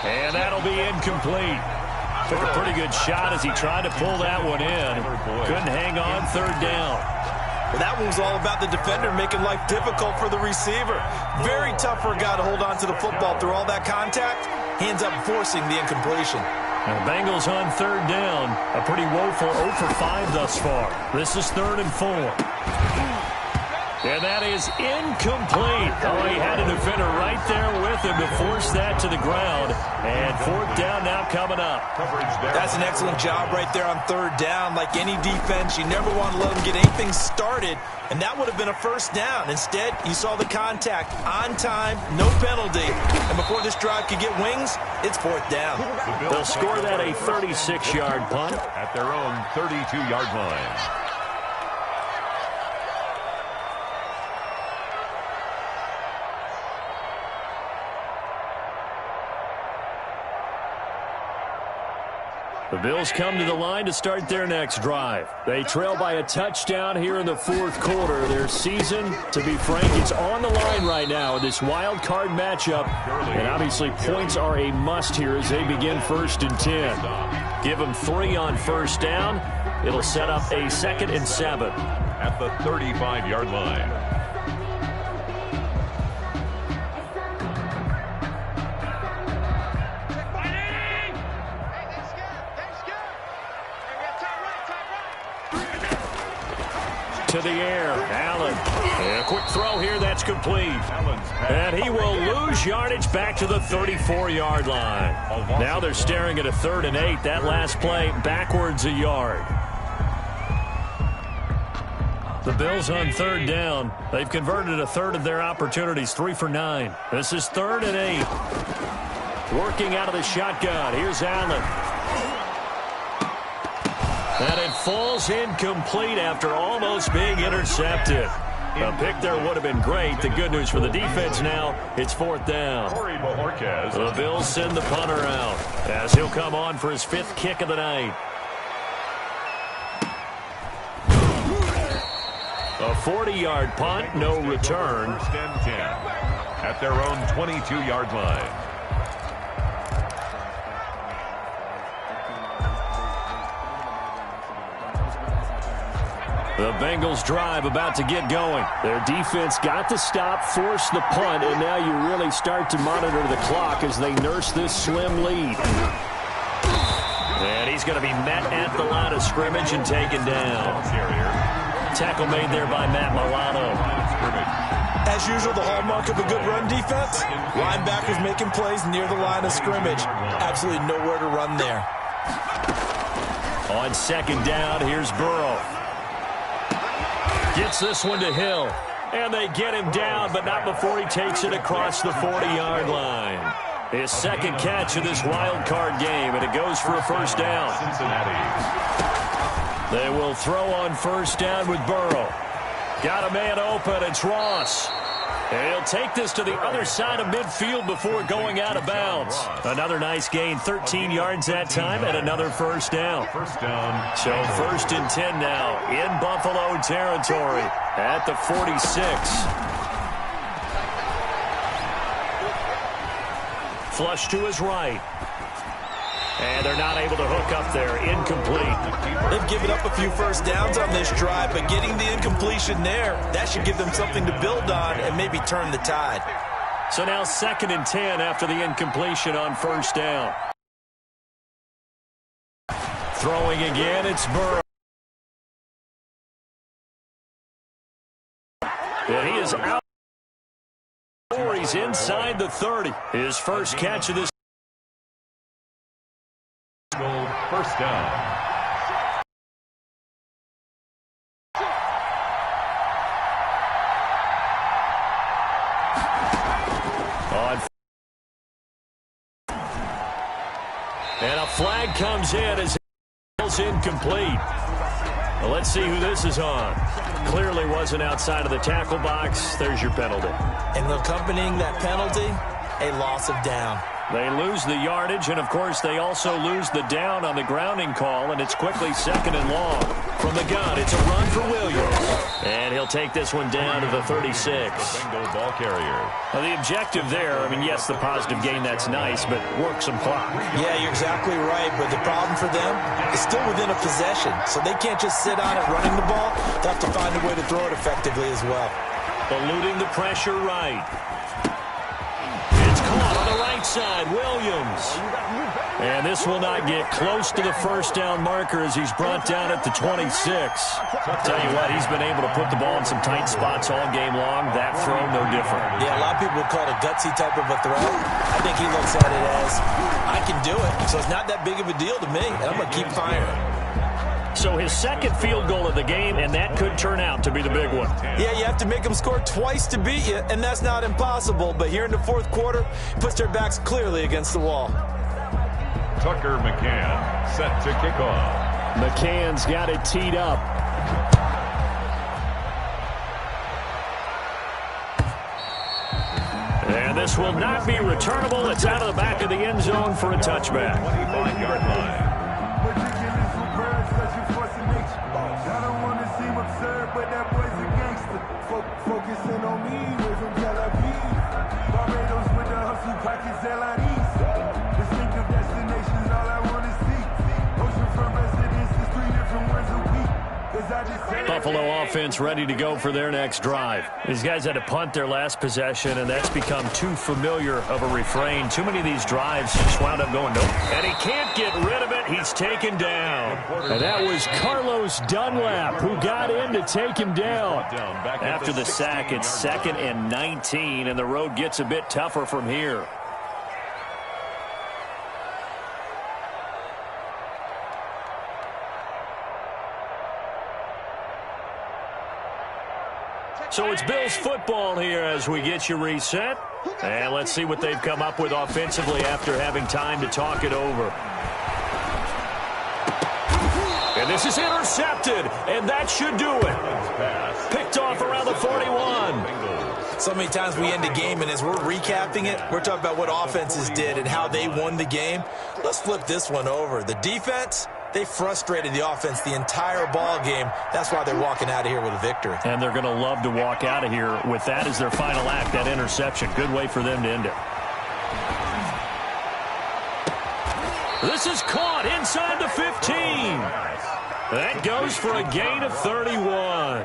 And that'll be incomplete. Took a pretty good shot as he tried to pull that one in. Couldn't hang on 3rd down. Well, that one was all about the defender making life difficult for the receiver. Very tough for a guy to hold on to the football through all that contact. He ends up forcing the incompletion. And the Bengals on 3rd down. A pretty woeful 0 for 5 thus far. This is 3rd and 4. And that is incomplete. Oh, he had a defender right there with him to force that to the ground. And 4th down now coming up. That's an excellent job right there on 3rd down. Like any defense, you never want to let them get anything started. And that would have been a 1st down. Instead, you saw the contact on time, no penalty. And before this drive could get wings, it's 4th down. They'll score that a 36-yard punt at their own 32-yard line. The Bills come to the line to start their next drive. They trail by a touchdown here in the 4th quarter. Their season, to be frank, is on the line right now in this wild card matchup. And obviously points are a must here as they begin 1st and 10. Give them 3 on 1st down. It'll set up a 2nd and 7. At the 35-yard line. To the air, Allen. And a quick throw here, that's complete. And he will lose yardage back to the 34-yard line. Now they're staring at a 3rd and 8. That last play backwards a yard. The Bills on 3rd down. They've converted a 1/3 of their opportunities, 3 for 9. This is 3rd and 8. Working out of the shotgun. Here's Allen. And it falls incomplete after almost being intercepted. A pick there would have been great. The good news for the defense now, it's 4th down. The Bills send the punter out as he'll come on for his 5th kick of the night. A 40-yard punt, no return. 1st and 10 at their own 22-yard line. The Bengals drive about to get going. Their defense got to stop, force the punt, and now you really start to monitor the clock as they nurse this slim lead. And he's going to be met at the line of scrimmage and taken down. Tackle made there by Matt Milano. As usual, the hallmark of a good run defense, linebackers making plays near the line of scrimmage. Absolutely nowhere to run there. On 2nd down, here's Burrow. Gets this one to Hill. And they get him down, but not before he takes it across the 40-yard line. His 2nd catch of this wild card game, and it goes for a 1st down. Cincinnati. They will throw on 1st down with Burrow. Got a man open. It's Ross. And he'll take this to the other side of midfield before going out of bounds. Another nice gain, 13 yards that time, and another 1st down. 1st down. So 1st and 10 now in Buffalo territory at the 46. Flush to his right. And they're not able to hook up there. Incomplete. They've given up a few first downs on this drive, but getting the incompletion there, that should give them something to build on and maybe turn the tide. So now 2nd and 10 after the incompletion on first down. Throwing again, it's Burrow. And he is out. He's inside the 30. His first catch of this. First down. And a flag comes in as it's incomplete. Well, let's see who this is on. Clearly wasn't outside of the tackle box. There's your penalty. And accompanying that penalty, a loss of down. They lose the yardage, and, of course, they also lose the down on the grounding call, and it's quickly 2nd and long. From the gun, it's a run for Williams. And he'll take this one down to the 36. Bengal ball carrier. Now, the objective there, I mean, yes, the positive gain, that's nice, but work some clock. Yeah, you're exactly right, but the problem for them is still within a possession, so they can't just sit on it running the ball. They have to find a way to throw it effectively as well. Eluding the pressure right. It's caught on the right side, Williams. And this will not get close to the first down marker as he's brought down at the 26. Tell you what, he's been able to put the ball in some tight spots all game long. That throw, no different. Yeah, a lot of people would call it a gutsy type of a throw. I think he looks at it as, I can do it, so it's not that big of a deal to me, and I'm going to keep firing. So his 2nd field goal of the game, and that could turn out to be the big one. Yeah, you have to make them score twice to beat you, and that's not impossible. But here in the 4th quarter, puts their backs clearly against the wall. Tucker McCann set to kick off. McCann's got it teed up. And this will not be returnable. It's out of the back of the end zone for a touchback. 25-yard line. Focusing on me, we're from Tel Aviv. Barbados with the hustle pockets, LIDs. Distinctive destinations, all I want to see. Oceanfront residences, 3 different ones a week. Buffalo offense ready to go for their next drive. These guys had to punt their last possession, and that's become too familiar of a refrain. Too many of these drives just wound up going nope. And he can't get rid of it. He's taken down. And that was Carlos Dunlap who got in to take him down. After the sack, it's 2nd and 19, and the road gets a bit tougher from here. So it's Bills football here as we get you reset. And let's see what they've come up with offensively after having time to talk it over. And this is intercepted, and that should do it. Picked off around the 41. So many times we end a game, and as we're recapping it, we're talking about what offenses did and how they won the game. Let's flip this one over. The defense, they frustrated the offense the entire ball game. That's why they're walking out of here with a victory. And they're going to love to walk out of here with that as their final act, that interception. Good way for them to end it. This is caught inside the 15. That goes for a gain of 31.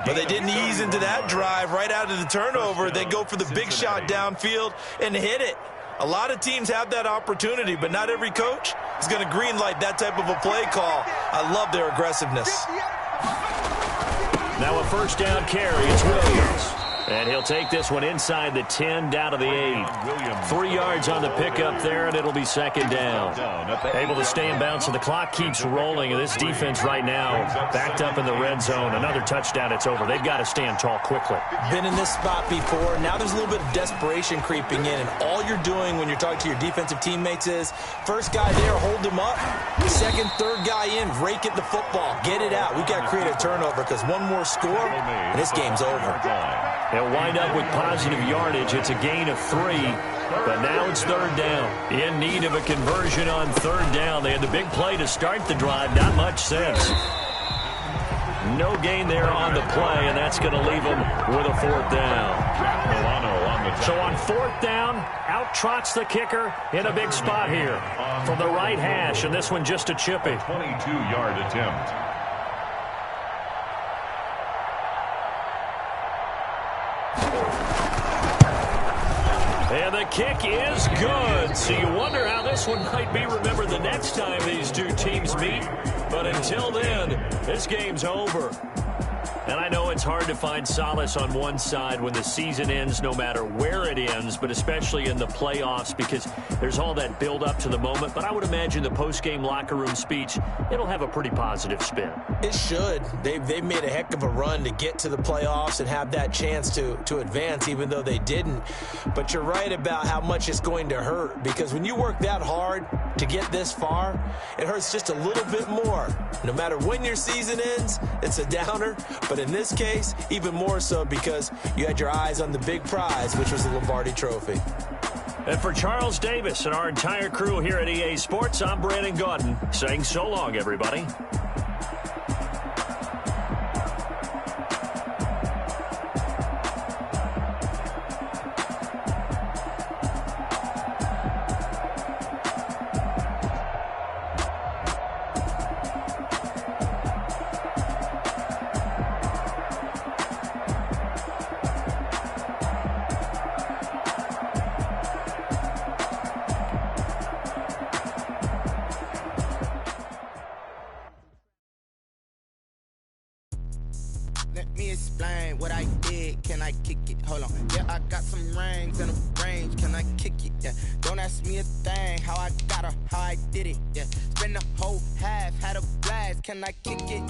But they didn't ease into that drive right out of the turnover. They go for the big shot downfield and hit it. A lot of teams have that opportunity, but not every coach is going to greenlight that type of a play call. I love their aggressiveness. Now a first down carry. It's Williams. And he'll take this one inside the 10 down to the 8. 3 yards on the pickup there, and it'll be 2nd down. Able to stay in bounds, so the clock keeps rolling. And this defense right now backed up in the red zone. Another touchdown, it's over. They've got to stand tall quickly. Been in this spot before. Now there's a little bit of desperation creeping in. And all you're doing when you're talking to your defensive teammates is, first guy there, hold him up. Second, third guy in, rake at the football. Get it out. We've got to create a turnover because one more score, and this game's over. They'll wind up with positive yardage. It's a gain of 3, but now it's 3rd down. In need of a conversion on 3rd down. They had the big play to start the drive. Not much sense. No gain there on the play, and that's going to leave them with a 4th down. Milano on So on 4th down, out trots the kicker in a big spot here from the right hash, and this one just a chippy. 22-yard attempt. And the kick is good. So you wonder how this one might be remembered the next time these two teams meet. But until then, this game's over. And I know it's hard to find solace on one side when the season ends, no matter where it ends, but especially in the playoffs, because there's all that build up to the moment. But I would imagine the post-game locker room speech, it'll have a pretty positive spin. It should. They've made a heck of a run to get to the playoffs and have that chance to advance, even though they didn't. But you're right about how much it's going to hurt, because when you work that hard to get this far, it hurts just a little bit more. No matter when your season ends, it's a downer. But in this case, even more so because you had your eyes on the big prize, which was the Lombardi Trophy. And for Charles Davis and our entire crew here at EA Sports, I'm Brandon Gaudin saying so long, everybody. Let me explain what I did. Can I kick it? Hold on. Yeah, I got some rings and a range. Can I kick it? Yeah. Don't ask me a thing. How I got her, how I did it. Yeah. Spend the whole half, had a blast. Can I kick it?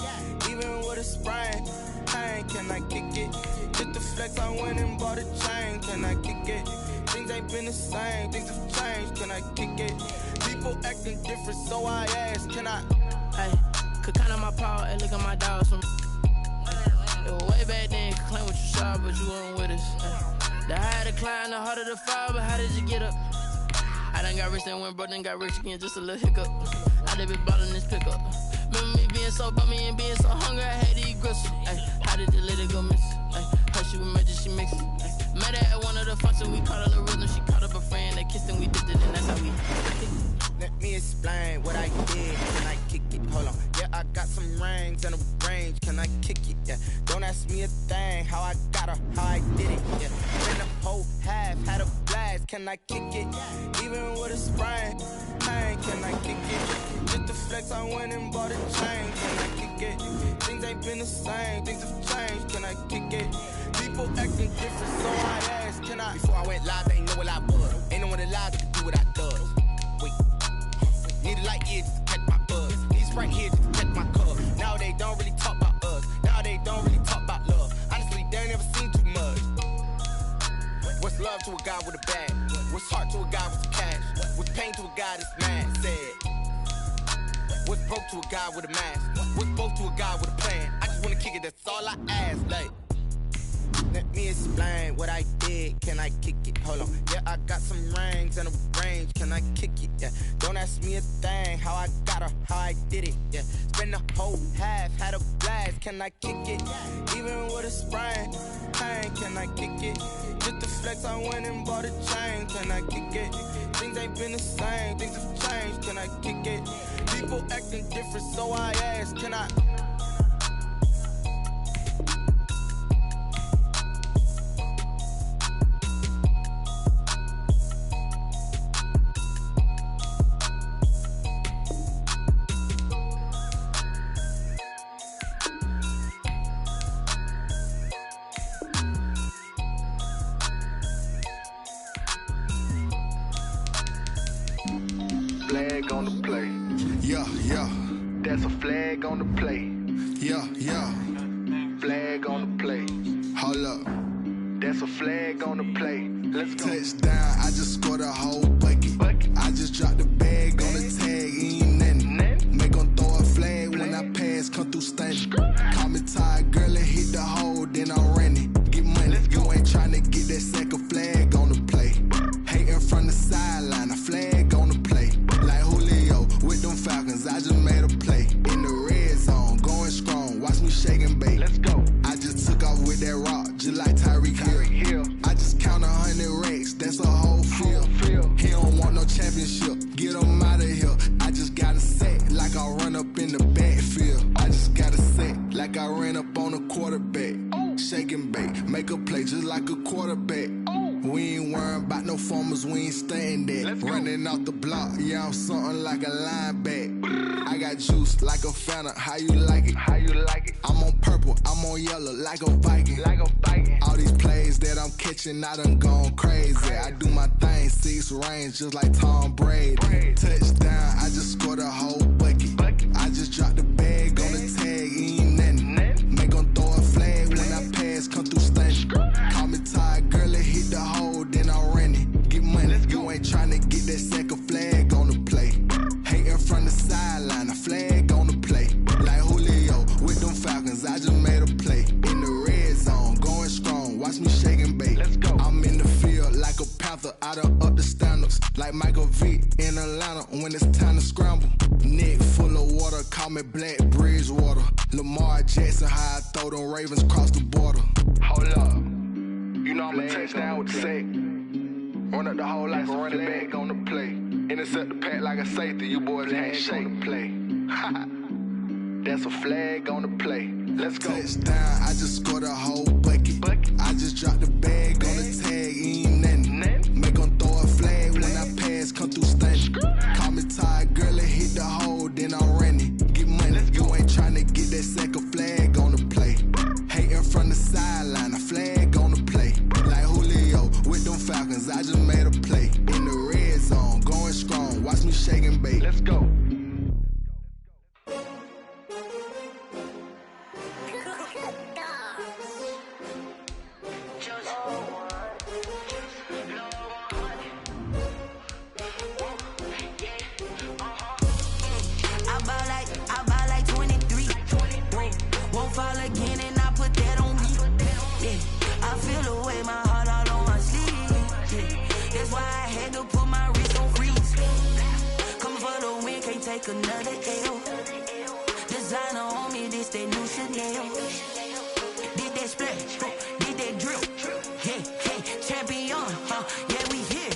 Even with a sprain. Hey, can I kick it? Just the flex, I went and bought a chain. Can I kick it? Things ain't been the same. Things have changed. Can I kick it? People acting different, so I ask. Can I? Hey, could count on my power and look at my dogs from. Way back then, could claim what you saw, but you weren't with us. The higher the climb, the harder the fall, but how did you get up? I done got rich and went broke, then got rich again, just a little hiccup. I done been ballin' this pickup. Remember me being so bummy and being so hungry, I had to eat gristle. How did the lady go miss? Her she was magic, she mixed it. Met her at one of the functions, we caught her the rhythm. She caught up a friend, they kissed and we dipped it, and that's how we. Let me explain what I did. Can I kick it? Hold on. Yeah, I got some rings and a range. Can I kick it? Yeah. Don't ask me a thing. How I got her, how I did it. Yeah. Spend the whole half, had a blast. Can I kick it? Even with a sprain. Hey, can I kick it? Just the flex, I went and bought a chain. Can I kick it? Things ain't been the same. Things have changed. Can I kick it? People acting different, so I ask. Can I? Before I went live, they ain't know what I was. Ain't no one alive that could do what I does. Wait. Need a light here just to catch my buzz. These right here just to catch my cup. Now they don't really talk about us. Now they don't really talk about love. Honestly, they ain't never seen too much. What's love to a guy with a bag? What's heart to a guy with cash? What's pain to a guy that's mad? Said. What's broke to a guy with a mask? What's both to a guy with a plan? I just wanna kick it, that's all I ask. Like, let me explain what I did. Can I kick it? Hold on. Yeah, I got some rings and a range. Can I kick it? Yeah. Don't ask me a thing. How I got her, how I did it. Yeah. Spend the whole half, had a blast. Can I kick it? Even with a sprain. Hey, can I kick it? Just the flex, I went and bought a chain. Can I kick it? Things ain't been the same. Things have changed. Can I kick it? People acting different, so I ask. Can I? Flag on the play. Yeah, yeah. That's a flag on the play. Yeah, yeah. Flag on the play. Hold up. That's a flag on the play. Let's go. Touchdown, I just scored a whole bucket. I just dropped the bag on the tag, ain't nothing. Make 'em throw a flag when I pass, come through stunning. Call me tired, girl, and hit the hole, then I'm running. Get money, you ain't tryna get that second flag on the play. Hating from the sideline, a flag on the play. Like Julio with them Falcons, I just made a play. In the red zone, going strong, watch me shake and bake. Let's go. I just took off with that rock, just like Tyreek Hill. I just count 100 on a quarterback. Shake and bake, make a play just like a quarterback. We ain't worrying about no formers, we ain't staying there. Running off the block, yeah, I'm something like a linebacker. I got juice like a Fanta, how you like it? How you like it? I'm on purple, I'm on yellow like a Viking. Like a Viking. All these plays that I'm catching, I done gone crazy. I do my thing, 6 range just like Tom Brady. Touchdown, I just scored a whole bucket. I just dropped the bag on the tag, ain't nothing. Make 'em throw a flag when I pass, come through stunning. Call me tired, girl, it hit the hole, then I ran it. Get money, you ain't tryna get that second flag on the play. Hating from the sideline, a flag on the play. Like Julio with them Falcons, I just made a play. In the red zone, going strong, watch me shake and bake. I'm in the field like a panther, I done up the standards. Like Michael Vick in Atlanta when it's time to scramble. Neck full of water, call me Black Bridgewater. Lamar Jackson, how I throw them Ravens across the border. Hold up, you know I'm a touchdown with the sack. Run up the whole like a running back on the play. Intercept the pack like a safety, you boys ain't shake the play. That's a flag on the play. Let's go. Touchdown, I just scored a whole bucket. I just dropped the bag on the tag, ain't nothing. Make 'em throw a flag when I pass, come through stunning. Call me tired, girl, it hit the hole, then I ran it. Get money, you ain't tryna get that second flag on the play. Hating from the sideline, a flag on the play. Like Julio with them Falcons, I just made a play. In the red zone, going strong, watch me shake and bake. Let's go. Take another L. Designer on me, this that new Chanel. Did that splash, did that drill. Yeah, champion, yeah, we here.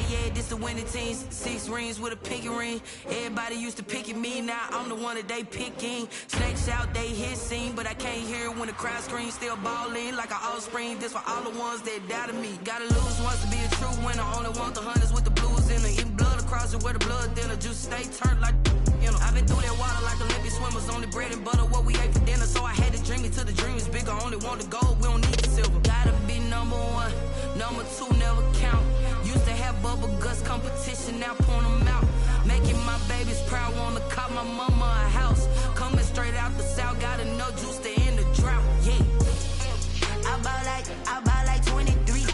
Yeah, this the winning teams. 6 rings with a pinky ring. Everybody used to pick at me, now I'm the one that they picking. Snakes out, they hit scene, but I can't hear it when the crowd screams. Still ballin' like an offspring. This for all the ones that doubted me. Gotta lose once to be a true winner. Only want the hunters with the blues in the eating blood across it where the blood thinner. Juice stay turned like, you know. I've been through that water like Olympic swimmers. Only bread and butter, what we ate for dinner. So I had to dream it till the dream is bigger. Only want the gold, we don't need the silver. Gotta be number 1, number 2 never count. Used to have bubble guts competition, now point them out. Making my babies proud, wanna cop my mama a house. Coming straight out the south, gotta know juice to end the drought. Yeah, I buy like 23.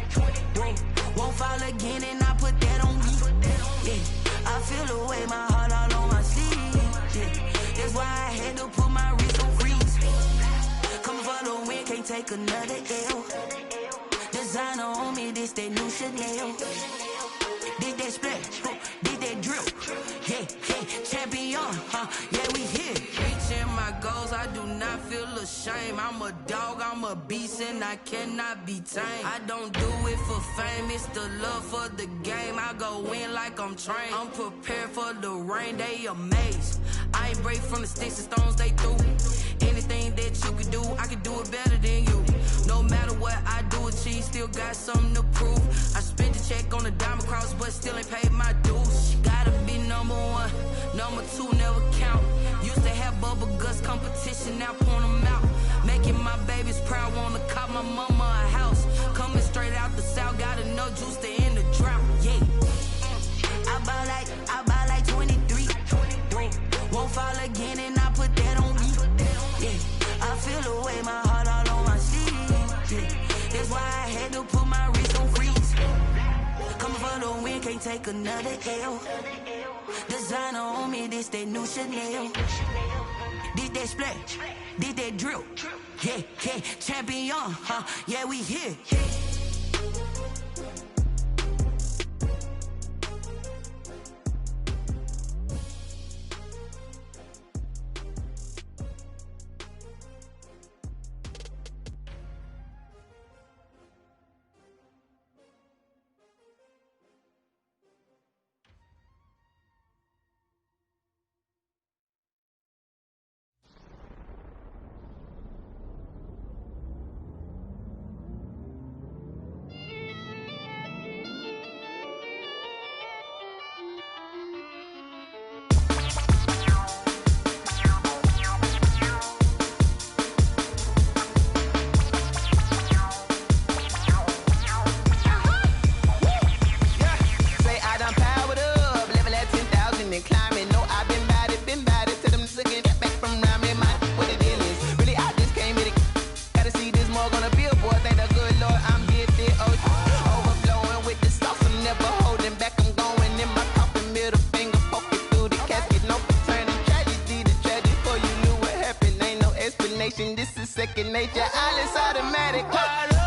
Won't fall again, and I put that on me. Yeah, I feel the way, my heart all on my sleeve. Yeah, that's why I had to put my wrist on freeze. Come for the win, can't take another L. Designer on me, this that new Chanel. Did that splash, did that drill. Yeah, champion, yeah, we here. Reaching my goals, I do not feel ashamed. I'm a dog, I'm a beast, and I cannot be tamed. I don't do it for fame, it's the love for the game. I go in like I'm trained. I'm prepared for the rain, they amazed. I ain't break from the sticks and stones they threw. Anything that you could do, I could do it better than you. No matter what I do, achieve, still got something to prove. I spent the check on the diamond cross, but still ain't paid my dues. Gotta be number 1, number 2 never count. Used to have bubble guts competition, now point them out. Making my babies proud, wanna cop my mama a house. Coming straight out the south, gotta know juice to end the drought. Yeah, I buy like 23. Won't fall again, and I put that on me. Yeah, I feel the way, my heart all on my sleeve. Yeah, that's why I had to put my wrist on freeze. Coming for the win, can't take another L. Designer on me, this that new Chanel. Did that splash, did that drill. Yeah, champion, yeah, we here. dog on a billboard. Thank the good Lord I'm gifted. Overflowing with the sauce. I'm never holding back. I'm going in my coffin. Middle finger poking through the casket. No returning tragedy. The tragedy for you knew what happened. Ain't no explanation. This is second nature. All is automatic. Caught up.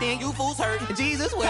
You fools hurt. Jesus will.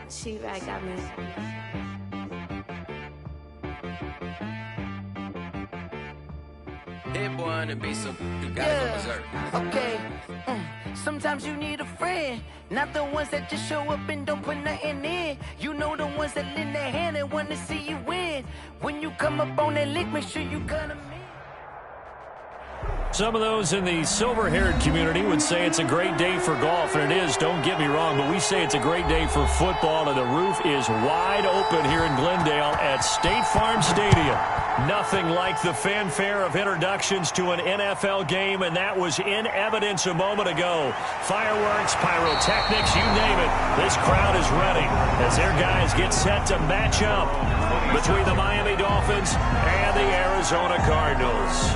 She-Rag got me. Hit boy on the beat, so you gotta go berserk. Okay. Sometimes you need a friend, not the ones that just show up and don't put nothing in. You know the ones that lend their hand and want to see you win. When you come up on that lick, make sure you gonna mean. Some of those in the silver-haired community would say it's a great day for golf, and it is, don't get me wrong, but we say it's a great day for football, and the roof is wide open here in Glendale at State Farm Stadium. Nothing like the fanfare of introductions to an NFL game, and that was in evidence a moment ago. Fireworks, pyrotechnics, you name it. This crowd is ready as their guys get set to match up between the Miami Dolphins and the Arizona Cardinals.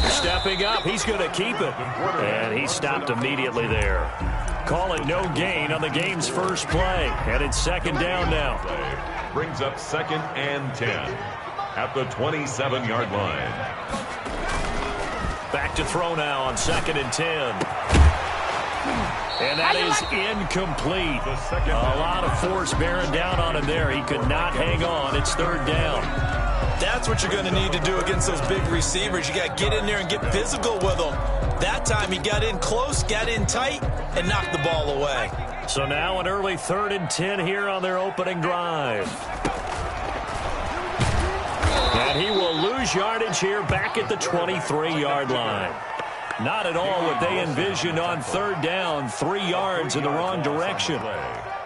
Stepping up, he's going to keep it. And he stopped immediately there. Call it no gain on the game's first play. And it's second down now. Brings up 2nd and 10 at the 27-yard line. Back to throw now on 2nd and 10. And that is incomplete. A lot of force bearing down on him there. He could not hang on. It's 3rd down. That's what you're going to need to do against those big receivers. You got to get in there and get physical with them. That time he got in close, got in tight, and knocked the ball away. So now an early 3rd and 10 here on their opening drive. And he will lose yardage here back at the 23-yard line. Not at all what they envisioned on 3rd down. 3 yards in the wrong direction.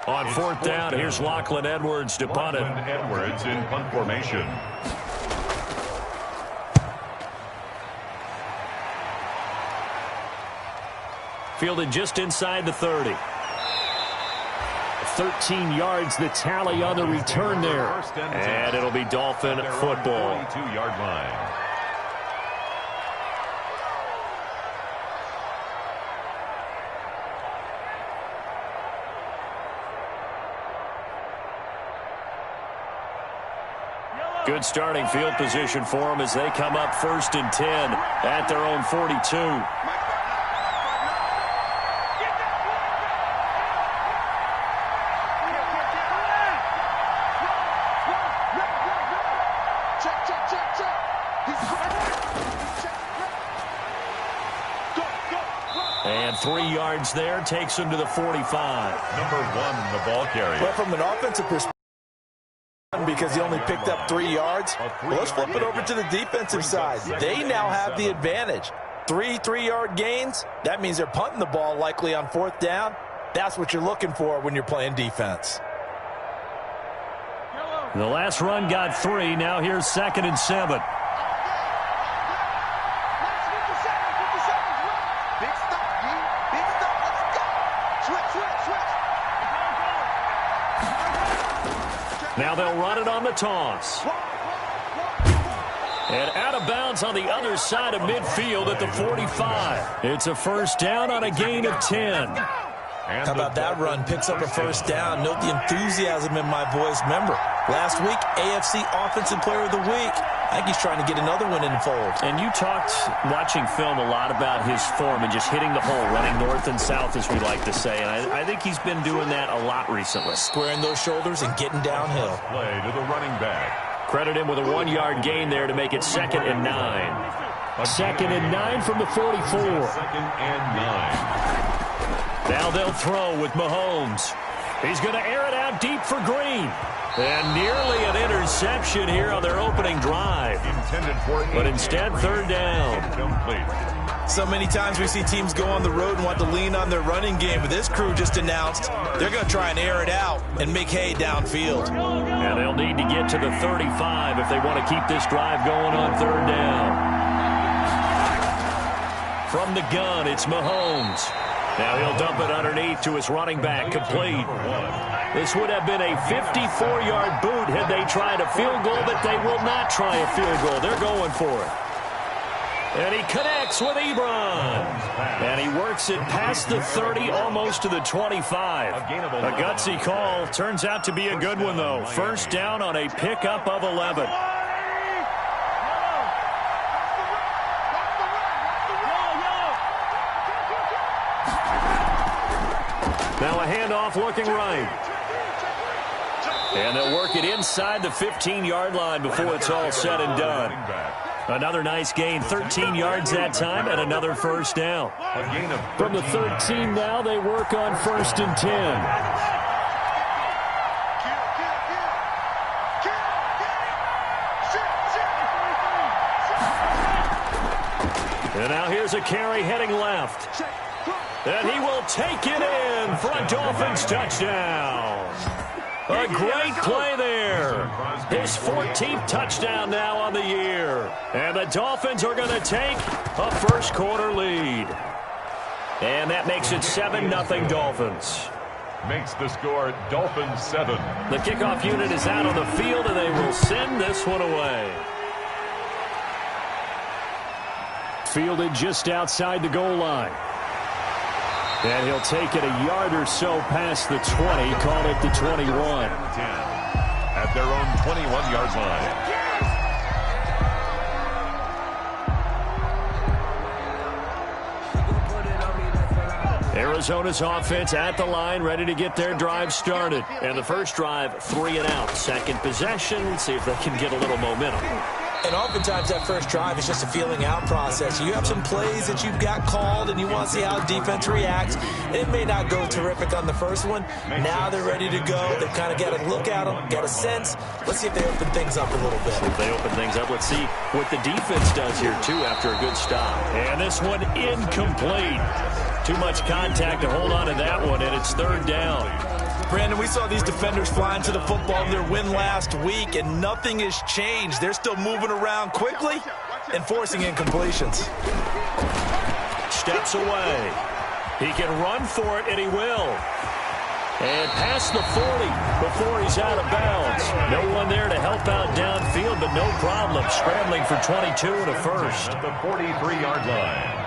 On 4th down, here's Lachlan Edwards to punt it. Edwards in punt formation. Fielded just inside the 30. 13 yards the tally on the return there. And it'll be Dolphin football. 42-yard line. Good starting field position for them as they come up 1st and 10 at their own 42. And 3 yards there takes him to the 45. Number 1, the ball carrier. Well, from an offensive perspective, because he only picked up 3 yards, well, let's flip it over to the defensive side. They now have the advantage. 3 3-yard gains, that means they're punting the ball likely on 4th down. That's what you're looking for when you're playing defense. The last run got 3. Now here's 2nd and 7. Now they'll run it on the toss. And out of bounds on the other side of midfield at the 45. It's a 1st down on a gain of 10. How about that run? Picks up a 1st down. Note the enthusiasm in my voice. Remember, last week, AFC Offensive Player of the Week. I think he's trying to get another one in the fold. And you talked, watching film, a lot about his form and just hitting the hole, running north and south, as we like to say. And I think he's been doing that a lot recently. Squaring those shoulders and getting downhill. Play to the running back. Credit him with a 1-yard gain there to make it 2nd and 9. 2nd and 9 from the 44. 2nd and 9. Now they'll throw with Mahomes. He's going to air it out deep for Green. And nearly an interception here on their opening drive. But instead, 3rd down. So many times we see teams go on the road and want to lean on their running game, but this crew just announced they're going to try and air it out and make hay downfield. And they'll need to get to the 35 if they want to keep this drive going on 3rd down. From the gun, it's Mahomes. Now he'll dump it underneath to his running back, complete. This would have been a 54-yard boot had they tried a field goal, but they will not try a field goal. They're going for it. And he connects with Ebron. And he works it past the 30, almost to the 25. A gutsy call. Turns out to be a good one, though. 1st down on a pickup of 11. Now a handoff looking right. And they'll work it inside the 15-yard line before it's all said and done. Another nice gain, 13 yards that time, and another 1st down. From the 13 now, they work on 1st and 10. And now here's a carry heading left. And he will take it in for a Dolphins touchdown. A great play there. His 14th touchdown now on the year. And the Dolphins are going to take a 1st quarter lead. And that makes it 7-0 Dolphins. Makes the score Dolphins 7. The kickoff unit is out on the field, and they will send this one away. Fielded just outside the goal line. And he'll take it a yard or so past the 20, call it the 21. 10 at their own 21-yard line. Arizona's offense at the line, ready to get their drive started. And the first drive, 3 and out. Second possession, let's see if they can get a little momentum. And oftentimes that first drive is just a feeling out process. You have some plays that you've got called and you want to see how defense reacts. It may not go terrific on the first one. Now they're ready to go. They've kind of got to look at them, get a sense. Let's see if they open things up a little bit. If they open things up, let's see what the defense does here, too, after a good stop. And this one incomplete. Too much contact to hold on to that one, and it's 3rd down. Brandon, we saw these defenders fly into the football in their win last week, and nothing has changed. They're still moving around quickly and forcing incompletions. Steps away. He can run for it, and he will. And past the 40 before he's out of bounds. No one there to help out downfield, but no problem. Scrambling for 22 and a 1st. At the 43-yard line.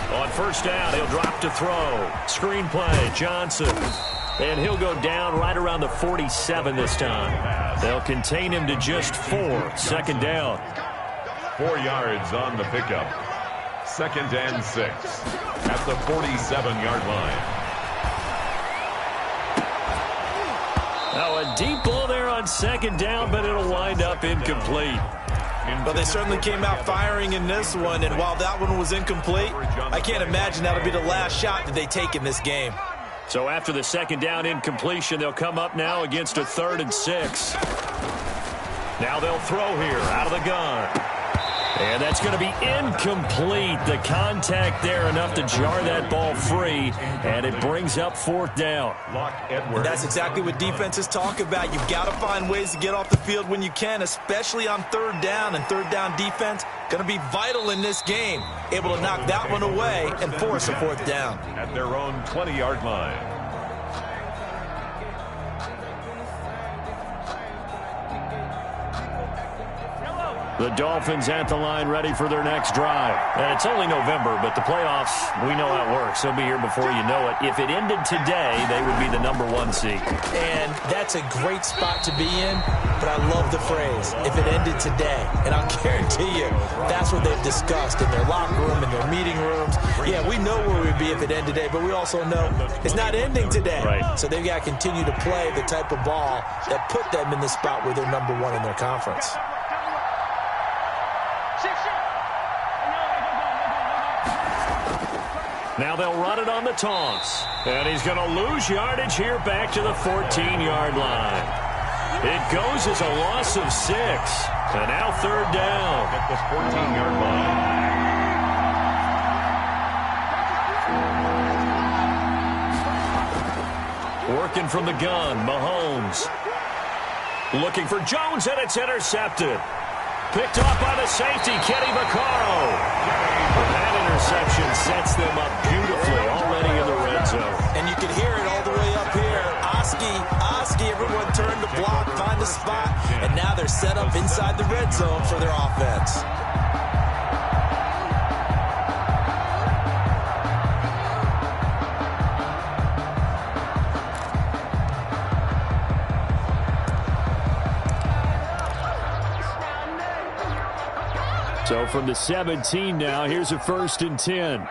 On 1st down, he'll drop to throw. Screen play, Johnson. And he'll go down right around the 47 this time. They'll contain him to just 4. Second down. 4 yards on the pickup. 2nd and 6 at the 47-yard line. Now a deep ball there on 2nd down, but it'll wind up incomplete. But they certainly came out firing in this one, and while that one was incomplete, I can't imagine that'll be the last shot that they take in this game. So after the 2nd down incompletion, they'll come up now against a 3rd and 6. Now they'll throw here out of the gun. And that's going to be incomplete. The contact there enough to jar that ball free, and it brings up 4th down. And that's exactly what defenses talk about. You've got to find ways to get off the field when you can, especially on 3rd down. And 3rd down defense going to be vital in this game. Able to knock that one away and force a 4th down. At their own 20-yard line. The Dolphins at the line ready for their next drive. And it's only November, but the playoffs, we know how it works. They'll be here before you know it. If it ended today, they would be the number 1 seed. And that's a great spot to be in, but I love the phrase, if it ended today. And I'll guarantee you, that's what they've discussed in their locker room, in their meeting rooms. Yeah, we know where we'd be if it ended today, but we also know it's not ending today. Right. So they've got to continue to play the type of ball that put them in the spot where they're number 1 in their conference. Now they'll run it on the toss. And he's going to lose yardage here back to the 14-yard line. It goes as a loss of 6. And now 3rd down. At the 14-yard line. Working from the gun, Mahomes. Looking for Jones, and it's intercepted. Picked off by the safety, Kenny Vaccaro. That interception sets them up beautifully already in the red zone. And you can hear it all the way up here. Oski, everyone turned to block, find a spot, and now they're set up inside the red zone for their offense. So from the 17 now, here's a 1st and 10.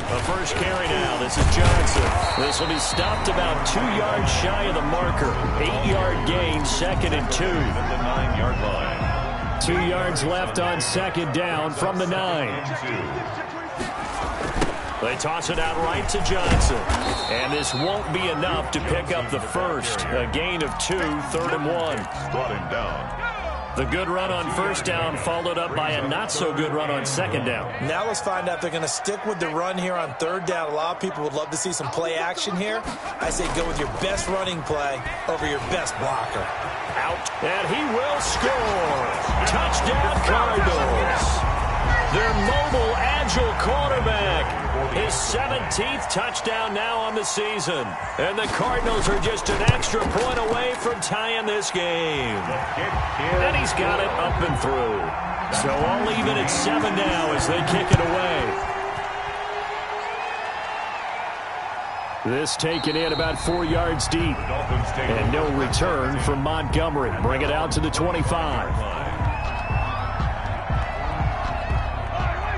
The first carry now. This is Johnson. This will be stopped about 2 yards shy of the marker. 8-yard gain, 2nd and 2. At the 9-yard line. 2 yards left on 2nd down from the 9. They toss it out right to Johnson. And this won't be enough to pick up the first. A gain of 2, 3rd and 1. Brought him down. The good run on 1st down followed up by a not-so-good run on 2nd down. Now let's find out if they're going to stick with the run here on 3rd down. A lot of people would love to see some play action here. I say go with your best running play over your best blocker. Out, and he will score. Touchdown, Cardinals. Their mobile, agile quarterback. His 17th touchdown now on the season. And the Cardinals are just an extra point away from tying this game. And he's got it up and through. So all even at 7 now as they kick it away. This taken in about 4 yards deep. And no return from Montgomery. Bring it out to the 25.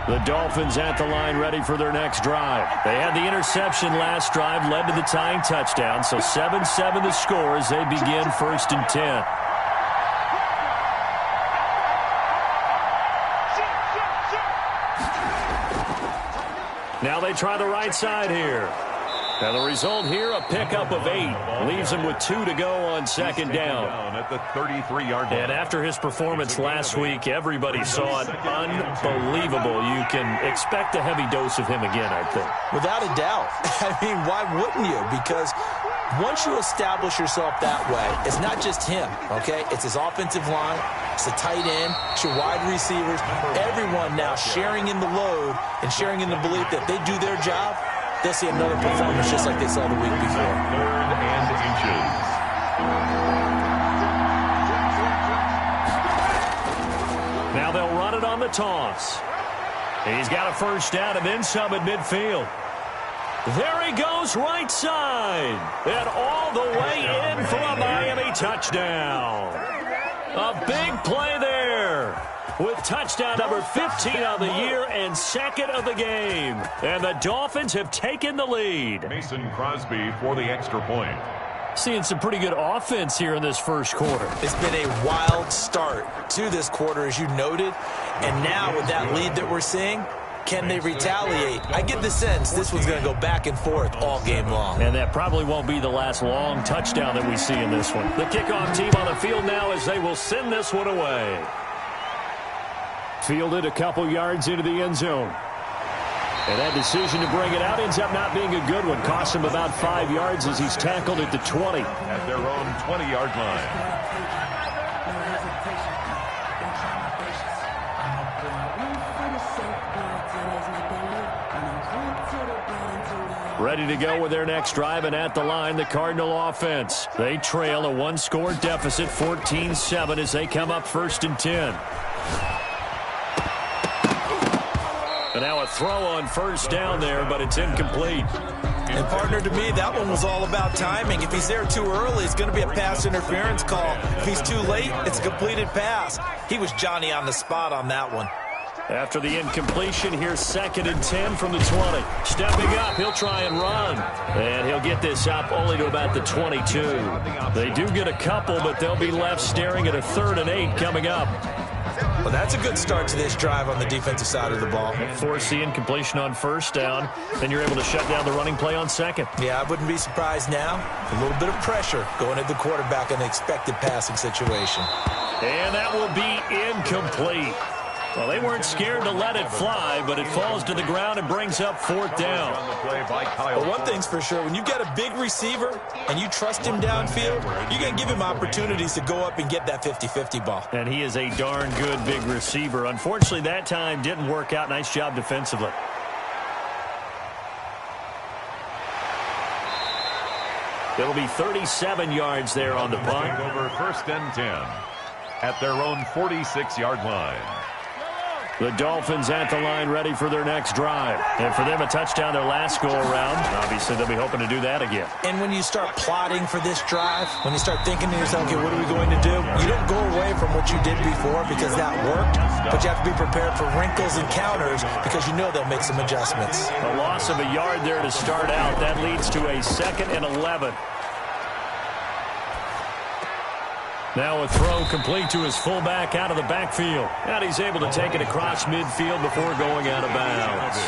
The Dolphins at the line ready for their next drive. They had the interception last drive, led to the tying touchdown. So 7-7 the score as they begin 1st and 10. Now they try the right side here. Now the result here, a pickup of 8. Leaves him with 2 to go on 2nd down. At the 33-yard line. And after his performance last week, everybody saw it. Unbelievable. You can expect a heavy dose of him again, I think. Without a doubt. I mean, why wouldn't you? Because once you establish yourself that way, it's not just him, okay? It's his offensive line, it's the tight end, it's your wide receivers. Everyone now sharing in the load and sharing in the belief that they do their job. They'll see another performance just like they saw the week before. 3rd and inches. Now they'll run it on the toss. He's got a 1st down and then some at midfield. There he goes right side. And all the way in for a Miami touchdown. A big play there. With touchdown number 15 on the year and second of the game. And the Dolphins have taken the lead. Mason Crosby for the extra point. Seeing some pretty good offense here in this first quarter. It's been a wild start to this quarter, as you noted. And now with that lead that we're seeing, can they retaliate? I get the sense this one's going to go back and forth all game long. And that probably won't be the last long touchdown that we see in this one. The kickoff team on the field now as they will send this one away. Fielded a couple yards into the end zone. And that decision to bring it out ends up not being a good one. Costs him about 5 yards as he's tackled at the 20. At their own 20-yard line. Ready to go with their next drive, and at the line, the Cardinal offense. They trail a one-score deficit, 14-7, as they come up 1st and 10. And now a throw on first down there, but it's incomplete. And, partner, to me, that one was all about timing. If he's there too early, it's going to be a pass interference call. If he's too late, it's a completed pass. He was Johnny on the spot on that one. After the incompletion, here's 2nd and 10 from the 20. Stepping up, he'll try and run. And he'll get this up only to about the 22. They do get a couple, but they'll be left staring at a 3rd and 8 coming up. Well, that's a good start to this drive on the defensive side of the ball. Force the incompletion on first down, then you're able to shut down the running play on second. Yeah, I wouldn't be surprised now. A little bit of pressure going at the quarterback in the expected passing situation. And that will be incomplete. Well, they weren't scared to let it fly, but it falls to the ground and brings up 4th down. But one thing's for sure, when you get a big receiver and you trust him downfield, you're going to give him opportunities to go up and get that 50-50 ball. And he is a darn good big receiver. Unfortunately, that time didn't work out. Nice job defensively. It'll be 37 yards there on the punt. Over 1st and 10 at their own 46-yard line. The Dolphins at the line ready for their next drive. And for them, a touchdown their last go-around. Obviously, they'll be hoping to do that again. And when you start plotting for this drive, when you start thinking to yourself, okay, what are we going to do? You don't go away from what you did before because that worked, but you have to be prepared for wrinkles and counters because you know they'll make some adjustments. A loss of a yard there to start out. That leads to a 2nd and 11. Now a throw complete to his fullback out of the backfield. And he's able to take it across midfield before going out of bounds.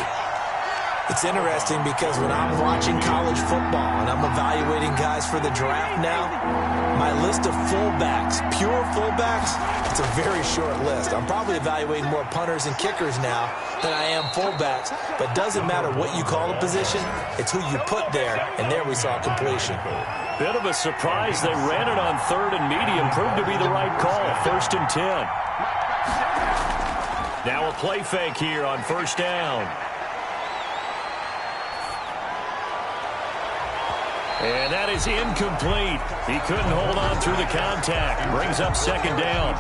It's interesting because when I'm watching college football and I'm evaluating guys for the draft now, my list of fullbacks, pure fullbacks, it's a very short list. I'm probably evaluating more punters and kickers now than I am fullbacks. But doesn't matter what you call a position, it's who you put there, and there we saw completion. Bit of a surprise. They ran it on 3rd and medium. Proved to be the right call. 1st and 10. Now a play fake here on first down. And that is incomplete. He couldn't hold on through the contact. Brings up 2nd down.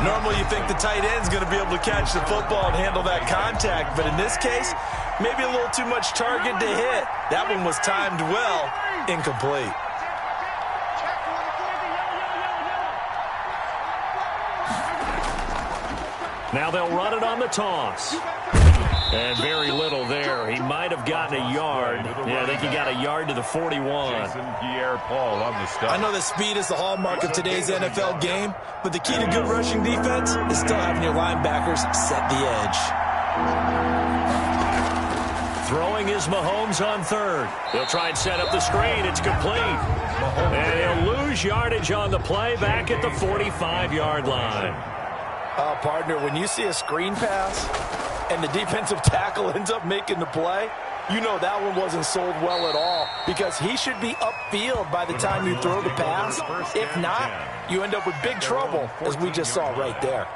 Normally you think the tight end's going to be able to catch the football and handle that contact, but in this case, maybe a little too much target to hit. That one was timed well. Incomplete. Now they'll run it on the toss. And very little there. He might have gotten a yard. Yeah, I think he got a yard to the 41. Pierre-Paul on the stop. I know that speed is the hallmark of today's NFL game, but the key to good rushing defense is still having your linebackers set the edge. Throwing is Mahomes on 3rd. He'll try and set up the screen. It's complete. And he'll lose yardage on the play back at the 45-yard line. Partner, when you see a screen pass and the defensive tackle ends up making the play, you know that one wasn't sold well at all because he should be upfield by the time you throw the pass. If not, you end up with big trouble, as we just saw right there.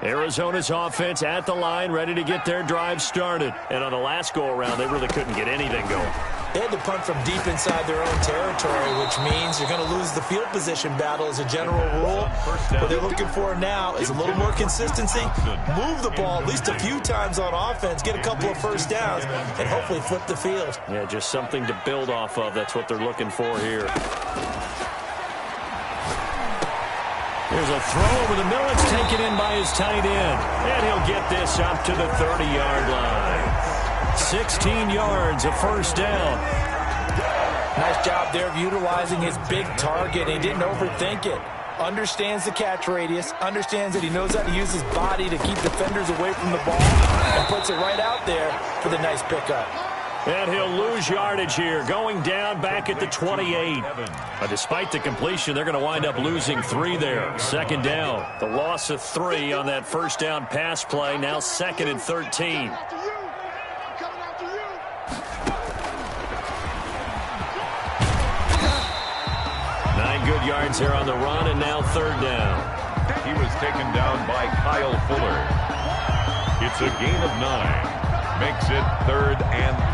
Arizona's offense at the line, ready to get their drive started. And on the last go-around, they really couldn't get anything going. They had to punt from deep inside their own territory, which means you're going to lose the field position battle as a general rule. What they're looking for now is a little more consistency, move the ball at least a few times on offense, get a couple of first downs, and hopefully flip the field. Yeah, just something to build off of. That's what they're looking for here. There's a throw over the middle. It's taken in by his tight end. And he'll get this up to the 30-yard line. 16 yards, a first down. Nice job there of utilizing his big target. He didn't overthink it. Understands the catch radius, understands that he knows how to use his body to keep defenders away from the ball, and puts it right out there for the nice pickup. And he'll lose yardage here, going down back at the 28. But despite the completion, they're going to wind up losing 3 there. Second down. The loss of 3 on that first down pass play. Now 2nd and 13. 9 good yards here on the run, and now 3rd down. He was taken down by Kyle Fuller. It's a gain of 9. Makes it 3rd and 4.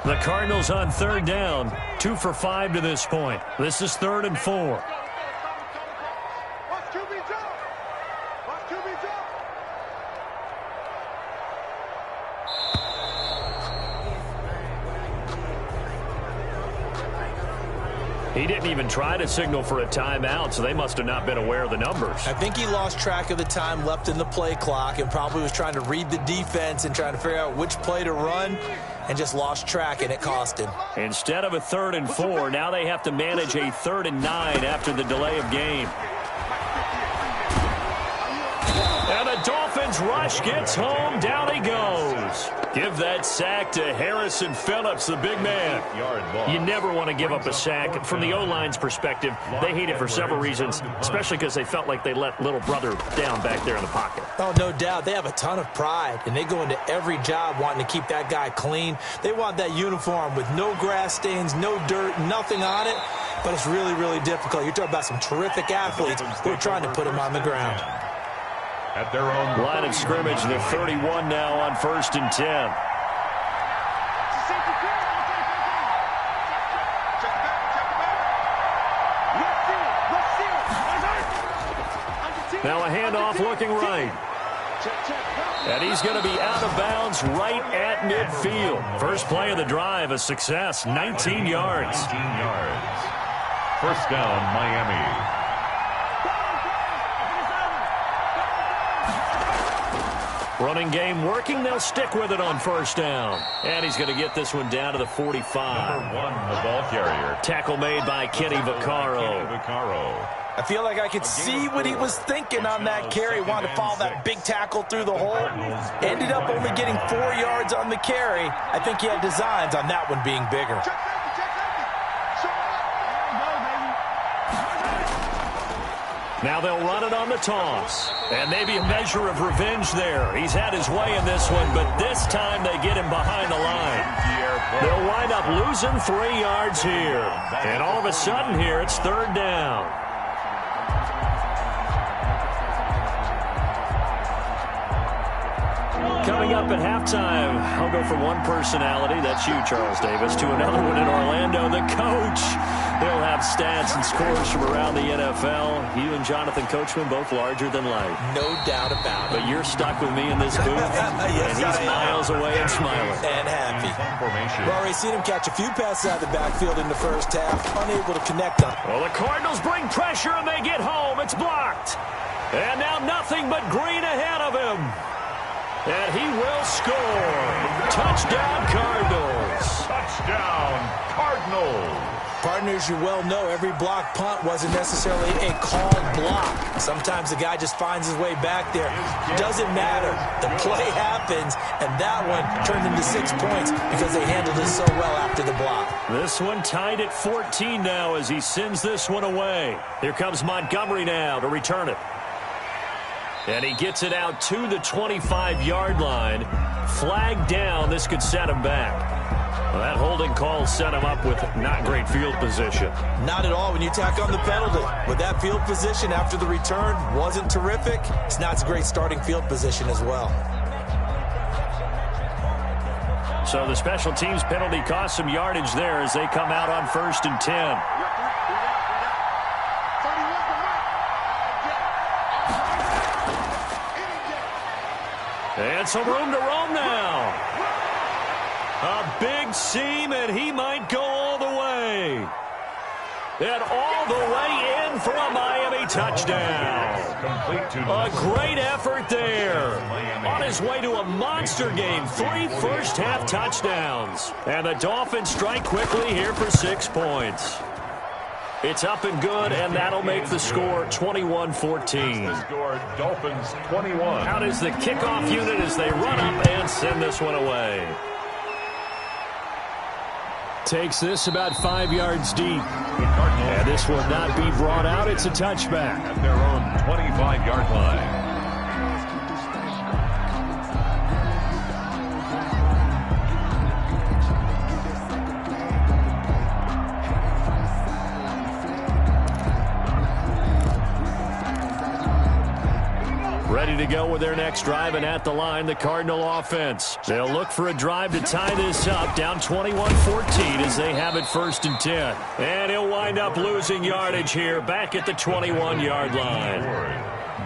The Cardinals on 3rd down, 2 for 5 to this point. This is 3rd and 4. He didn't even try to signal for a timeout, so they must have not been aware of the numbers. I think he lost track of the time left in the play clock and probably was trying to read the defense and trying to figure out which play to run and just lost track, and it cost him. Instead of a 3rd and 4, now they have to manage a 3rd and 9 after the delay of game. And the Dolphins rush gets home. Down he goes. Give that sack to Harrison Phillips, the big man. You never want to give up a sack. From the O-line's perspective, they hate it for several reasons, especially because they felt like they let little brother down back there in the pocket. Oh, no doubt. They have a ton of pride, and they go into every job wanting to keep that guy clean. They want that uniform with no grass stains, no dirt, nothing on it, but it's really, really difficult. You're talking about some terrific athletes who are trying to put him on the ground. At their own line of scrimmage, the 31 now on 1st and 10. Now a handoff looking right. And he's going to be out of bounds right at midfield. First play of the drive, a success, 19 yards. 19 yards. First down, Miami. Running game working. They'll stick with it on 1st down. And he's going to get this one down to the 45. Number 1, the ball carrier. Tackle made by Kenny Vaccaro. I feel like I could see what he was thinking on that carry. Wanted to follow that big tackle through the hole. Ended up only getting 4 yards on the carry. I think he had designs on that one being bigger. Now they'll run it on the toss. And maybe a measure of revenge there. He's had his way in this one, but this time they get him behind the line. They'll wind up losing 3 yards here. And all of a sudden here, it's 3rd down. Coming up at halftime, I'll go from one personality, that's you, Charles Davis, to another one in Orlando, the coach. He'll have stats and scores from around the NFL. You and Jonathan Coachman, both larger than life. No doubt about it. But you're stuck with me in this booth, yes, and he's miles away and smiling. And happy. We've already seen him catch a few passes out of the backfield in the first half, unable to connect on. Well, the Cardinals bring pressure, and they get home. It's blocked. And now nothing but green ahead of him. And he will score. Touchdown, Cardinals. Touchdown, Cardinals. Partners, you well know every block punt wasn't necessarily a called block. Sometimes the guy just finds his way back there. Doesn't matter. The play happens, and that one turned into 6 points because they handled it so well after the block. This one tied at 14 now as he sends this one away. Here comes Montgomery now to return it. And he gets it out to the 25-yard line. Flag down. This could set him back. Well, that holding call set him up with not great field position. Not at all when you tack on the penalty. With that field position after the return wasn't terrific. It's not a great starting field position as well. So the special teams penalty cost some yardage there as they come out on 1st and 10. And some room to roam now. A big seam, and he might go all the way. And all the way in for a Miami touchdown. A great effort there. On his way to a monster game. 3 first-half touchdowns. And the Dolphins strike quickly here for 6 points. It's up and good, and that'll make the score 21-14. Dolphins 21. Out is the kickoff unit as they run up and send this one away. Takes this about 5 yards deep. And this will not be brought out. It's a touchback. At their own 25-yard line. Ready to go with their next drive, and at the line, the Cardinal offense. They'll look for a drive to tie this up, down 21-14 as they have it 1st and 10. And he'll wind up losing yardage here, back at the 21-yard line.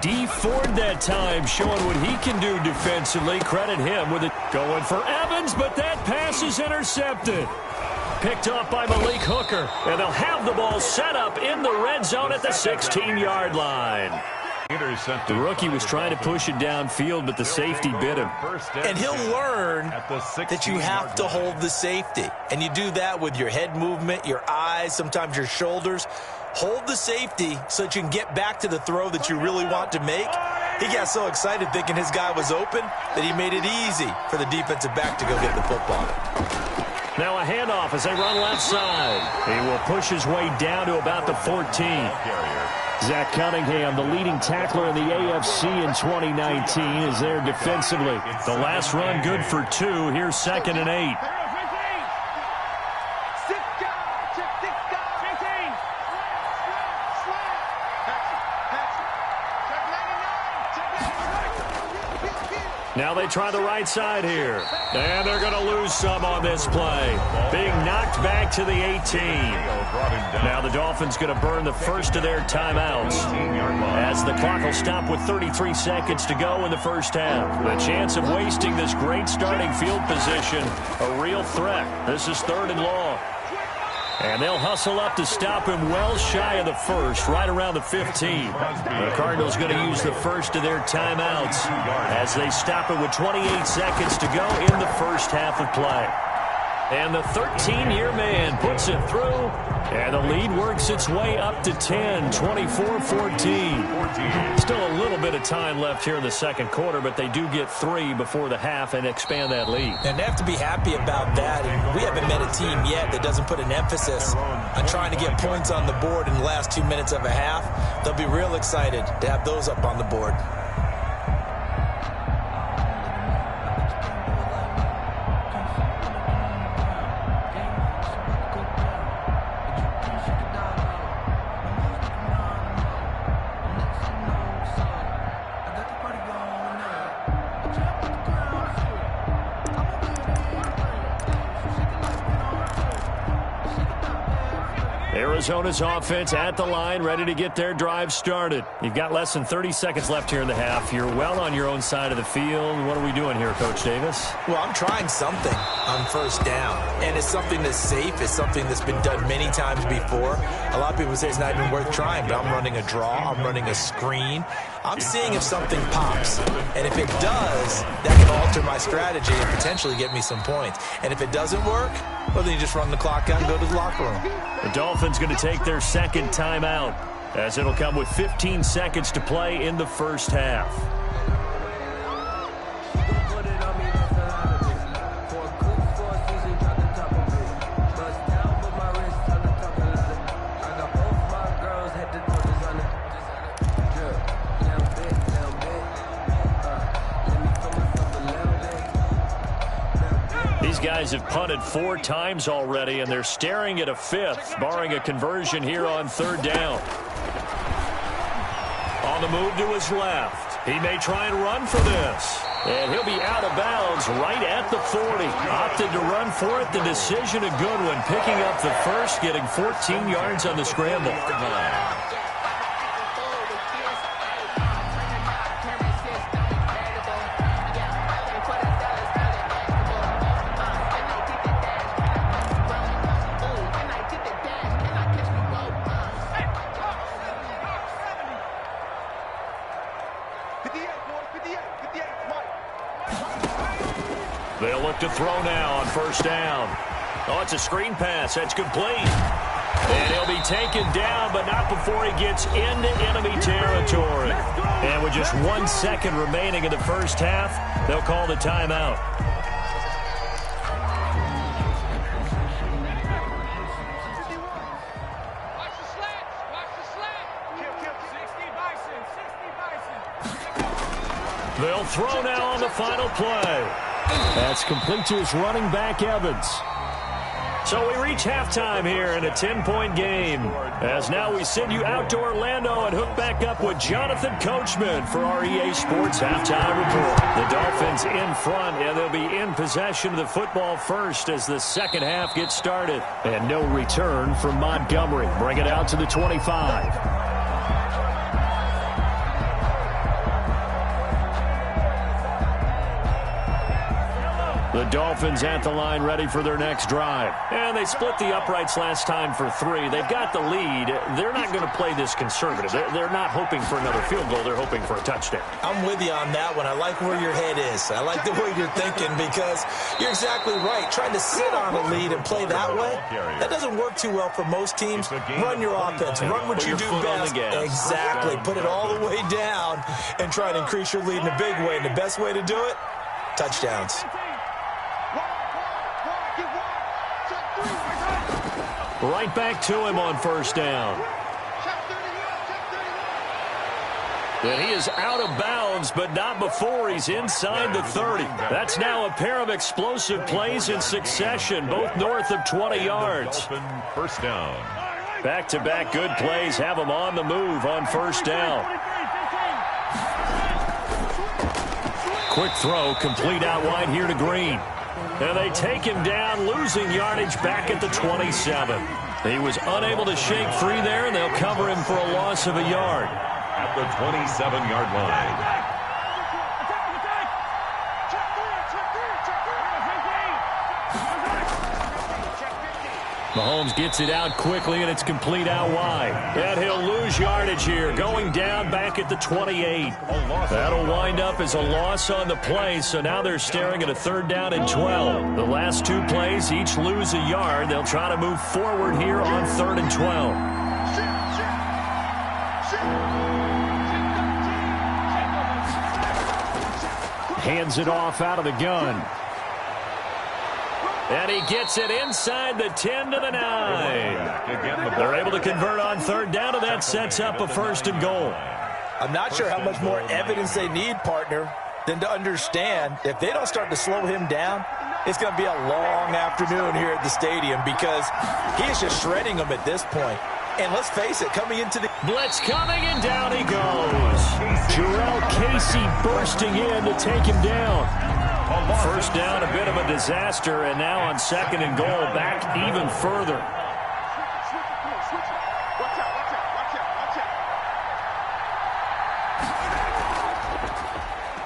D Ford that time, showing what he can do defensively. Credit him with it going for Evans, but that pass is intercepted. Picked off by Malik Hooker, and they'll have the ball set up in the red zone at the 16-yard line. The rookie was trying to push it downfield, but the safety bit him. And he'll learn that you have to hold the safety. And you do that with your head movement, your eyes, sometimes your shoulders. Hold the safety so that you can get back to the throw that you really want to make. He got so excited thinking his guy was open that he made it easy for the defensive back to go get the football. Now a handoff as they run left side. He will push his way down to about the 14. Zach Cunningham, the leading tackler in the AFC in 2019, is there defensively. The last run good for 2. Here's 2nd and 8. Now they try the right side here. And they're going to lose some on this play. Being knocked back to the 18. Now the Dolphins going to burn the first of their timeouts as the clock will stop with 33 seconds to go in the first half. The chance of wasting this great starting field position, a real threat. This is 3rd and long. And they'll hustle up to stop him well shy of the first, right around the 15. The Cardinals going to use the first of their timeouts as they stop it with 28 seconds to go in the first half of play. And the 13-year man puts it through, and the lead works its way up to 10, 24-14. Still a little bit of time left here in the second quarter, but they do get 3 before the half and expand that lead. And they have to be happy about that. And we haven't met a team yet that doesn't put an emphasis on trying to get points on the board in the last 2 minutes of a half. They'll be real excited to have those up on the board. Arizona's offense at the line, ready to get their drive started. You've got less than 30 seconds left here in the half. You're well on your own side of the field. What are we doing here, Coach Davis? Well, I'm trying something on first down, and it's something that's safe. It's something that's been done many times before. A lot of people say it's not even worth trying, but I'm running a draw. I'm running a screen. I'm seeing if something pops, and if it does, that can alter my strategy and potentially get me some points. And if it doesn't work, well, then you just run the clock out and go to the locker room. The Dolphins going to take their second timeout as it'll come with 15 seconds to play in the first half. These guys have punted 4 times already, and they're staring at a 5th, barring a conversion here on 3rd down. On the move to his left. He may try and run for this. And he'll be out of bounds right at the 40. Opted to run for it. The decision a good one. Picking up the first, getting 14 yards on the scramble. They'll look to throw now on 1st down. Oh, it's a screen pass. That's complete. And he'll be taken down, but not before he gets into enemy territory. And with just 1 second remaining in the first half, they'll call the timeout. They'll throw now on the final play. That's complete to his running back, Evans. So we reach halftime here in a 10-point game. As now we send you out to Orlando and hook back up with Jonathan Coachman for our EA Sports Halftime Report. The Dolphins in front, and they'll be in possession of the football first as the second half gets started. And no return from Montgomery. Bring it out to the 25. The Dolphins at the line ready for their next drive. And they split the uprights last time for 3. They've got the lead. They're not going to play this conservative. They're not hoping for another field goal. They're hoping for a touchdown. I'm with you on that one. I like where your head is. I like the way you're thinking because you're exactly right. Trying to sit on a lead and play that way, that doesn't work too well for most teams. Run your offense. Run what you do best. Exactly. Put it all the way down and try to increase your lead in a big way. And the best way to do it, touchdowns. Right back to him on 1st down. And he is out of bounds, but not before he's inside the 30. That's now a pair of explosive plays in succession, both north of 20 yards. 1st down. Back-to-back good plays have him on the move on 1st down. Quick throw, complete out wide here to Green. And they take him down, losing yardage back at the 27. He was unable to shake free there, and they'll cover him for a loss of a yard. At the 27-yard line. Mahomes gets it out quickly, and it's complete out wide. And he'll lose yardage here, going down back at the 28. That'll wind up as a loss on the play, so now they're staring at a 3rd down and 12. The last 2 plays each lose a yard. They'll try to move forward here on 3rd and 12. Hands it off out of the gun. And he gets it inside the 10 to the 9. They're able to convert on 3rd down, and that sets up a 1st and goal. I'm not sure how much more evidence they need, partner, than to understand if they don't start to slow him down, it's going to be a long afternoon here at the stadium because he is just shredding them at this point. And let's face it, coming into the blitz coming, and down he goes. Jarrell Casey bursting in to take him down. 1st down, a bit of a disaster, and now on 2nd and goal, back even further.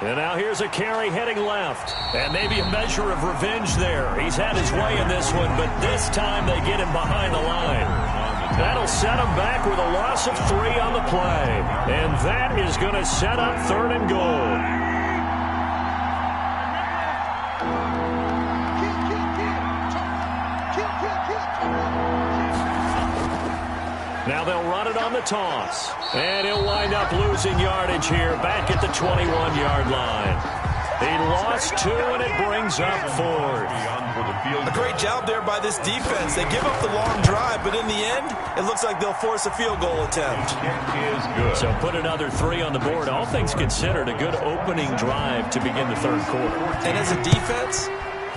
And now here's a carry heading left. And maybe a measure of revenge there. He's had his way in this one, but this time they get him behind the line. That'll set him back with a loss of 3 on the play. And that is going to set up 3rd and goal. Now they'll run it on the toss. And he'll wind up losing yardage here back at the 21-yard line. He lost 2, and it brings up 4th. A great job there by this defense. They give up the long drive, but in the end, it looks like they'll force a field goal attempt. So put another 3 on the board. All things considered, a good opening drive to begin the 3rd quarter. And as a defense,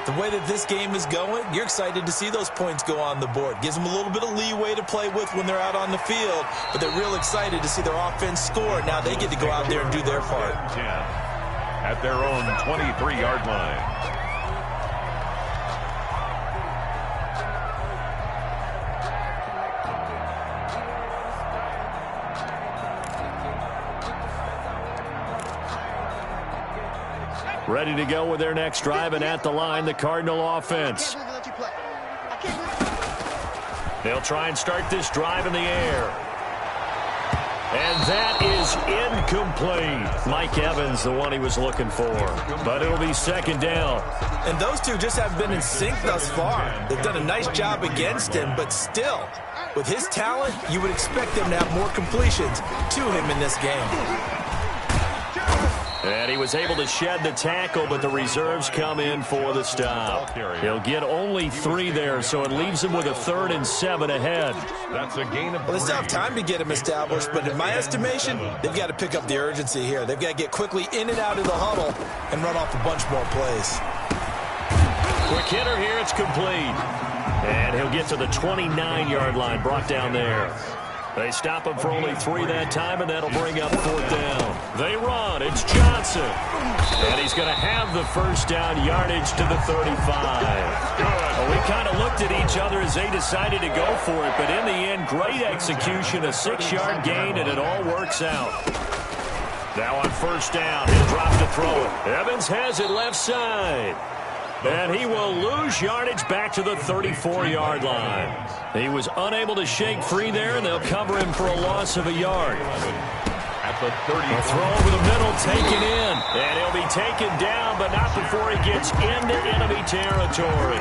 The way that this game is going, you're excited to see those points go on the board. Gives them a little bit of leeway to play with when they're out on the field, but they're real excited to see their offense score. Now they get to go out there and do their part. At their own 23-yard line. Ready to go with their next drive, and at the line, the Cardinal offense. They'll try and start this drive in the air. And that is incomplete. Mike Evans, the one he was looking for. But it'll be second down. And those two just haven't been in sync thus far. They've done a nice job against him, but still, with his talent, you would expect them to have more completions to him in this game. And he was able to shed the tackle, but the reserves come in for the stop. He'll get only 3 there, so it leaves him with a 3rd and 7 ahead. That's a gain of 3. Well, they still have time to get him established, but in my estimation, they've got to pick up the urgency here. They've got to get quickly in and out of the huddle and run off a bunch more plays. Quick hitter here, it's complete. And he'll get to the 29-yard line, brought down there. They stop him for only 3 that time, and that'll bring up 4th down. They run. It's Johnson. And he's going to have the first down, yardage to the 35. Well, we kind of looked at each other as they decided to go for it, but in the end, great execution, a 6-yard gain, and it all works out. Now on first down, he'll drop to throw it. Evans has it left side. And he will lose yardage back to the 34-yard line. He was unable to shake free there, and they'll cover him for a loss of a yard. At the 30. A throw over the middle, taken in. And he'll be taken down, but not before he gets into enemy territory.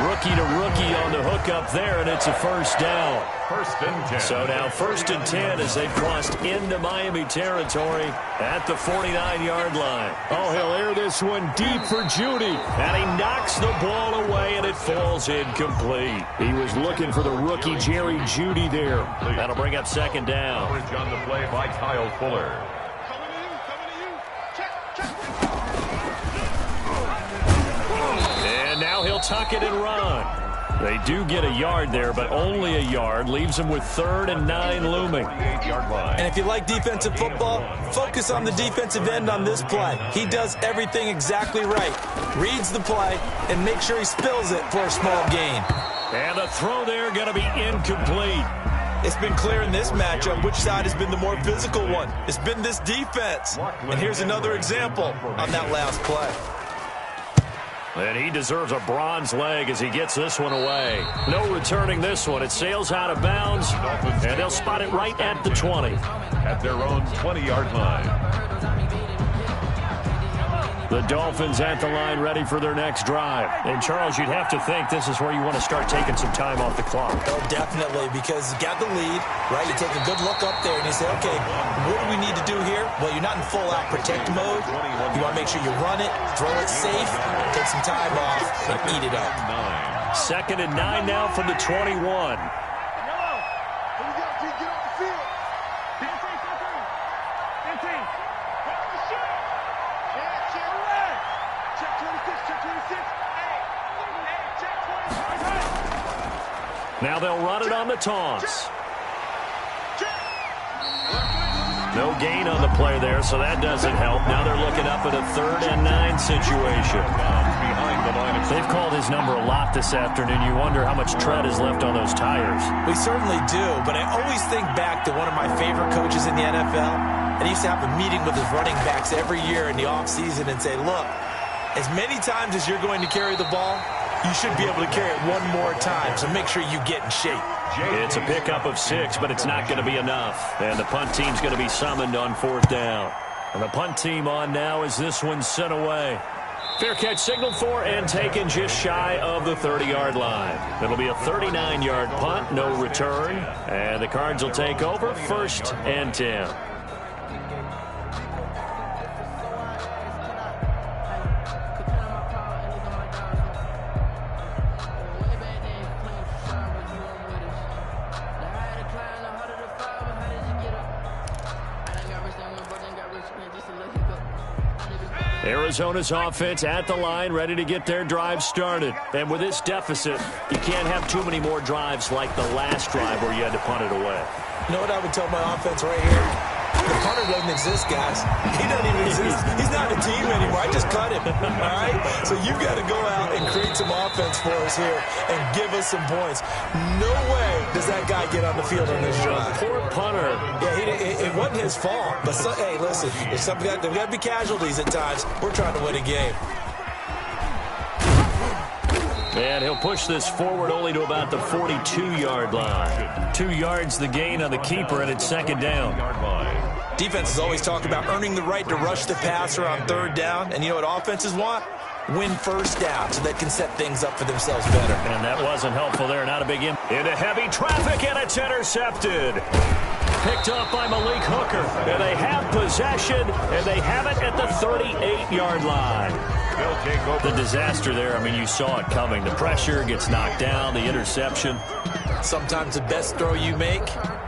Rookie to rookie on the hook up there, and it's a first down. First and 10. So now first and 10 as they've crossed into Miami territory at the 49-yard line. Oh, he'll air this one deep for Judy. And he knocks the ball away, and it falls incomplete. He was looking for the rookie Jerry Judy there. That'll bring up second down. Coverage on the play by Kyle Fuller. And now he'll tuck it and run. They do get a yard there, but only a yard. Leaves them with 3rd and 9 looming. And if you like defensive football, focus on the defensive end on this play. He does everything exactly right. Reads the play and makes sure he spills it for a small gain. And the throw there going to be incomplete. It's been clear in this matchup which side has been the more physical one. It's been this defense. And here's another example on that last play. And he deserves a bronze leg as he gets this one away. No returning this one. It sails out of bounds, and they'll spot it right at the 20. At their own 20-yard line. The Dolphins at the line ready for their next drive. And, Charles, you'd have to think this is where you want to start taking some time off the clock. Oh, definitely, because you got the lead, right? You take a good look up there and you say, okay, what do we need to do here? Well, you're not in full-out protect mode. You want to make sure you run it, throw it safe, take some time off, and eat it up. 2nd and 9 now from the 21. Now they'll run it on the toss. No gain on the play there, so that doesn't help. Now they're looking up at a 3rd and 9 situation. They've called his number a lot this afternoon. You wonder how much tread is left on those tires. We certainly do, but I always think back to one of my favorite coaches in the NFL. And he used to have a meeting with his running backs every year in the offseason and say, look, as many times as you're going to carry the ball, you should be able to carry it one more time, so make sure you get in shape. It's a pickup of 6, but it's not going to be enough. And the punt team's going to be summoned on 4th down. And the punt team on now as this one's sent away. Fair catch signaled for and taken just shy of the 30-yard line. It'll be a 39-yard punt, no return. And the Cards will take over 1st and 10. Arizona's offense at the line, ready to get their drive started. And with this deficit, you can't have too many more drives like the last drive where you had to punt it away. You know what I would tell my offense right here? The punter doesn't exist, guys. He doesn't even exist. He's not a team anymore. I just cut him, all right? So you've got to go out and create some offense for us here and give us some points. No way does that guy get on the field on this drive. Poor punter. Yeah, it wasn't his fault. But, hey, listen, there's got to be casualties at times. We're trying to win a game. And he'll push this forward only to about the 42-yard line. 2 yards the gain on the keeper, and it's second down. Defenses always talk about earning the right to rush the passer on third down. And you know what offenses want? Win first down so they can set things up for themselves better. And that wasn't helpful there. Not a big into heavy traffic, and it's intercepted. Picked up by Malik Hooker. And they have possession, and they have it at the 38-yard line. The disaster there, I mean, you saw it coming. The pressure gets knocked down, the interception. Sometimes the best throw you make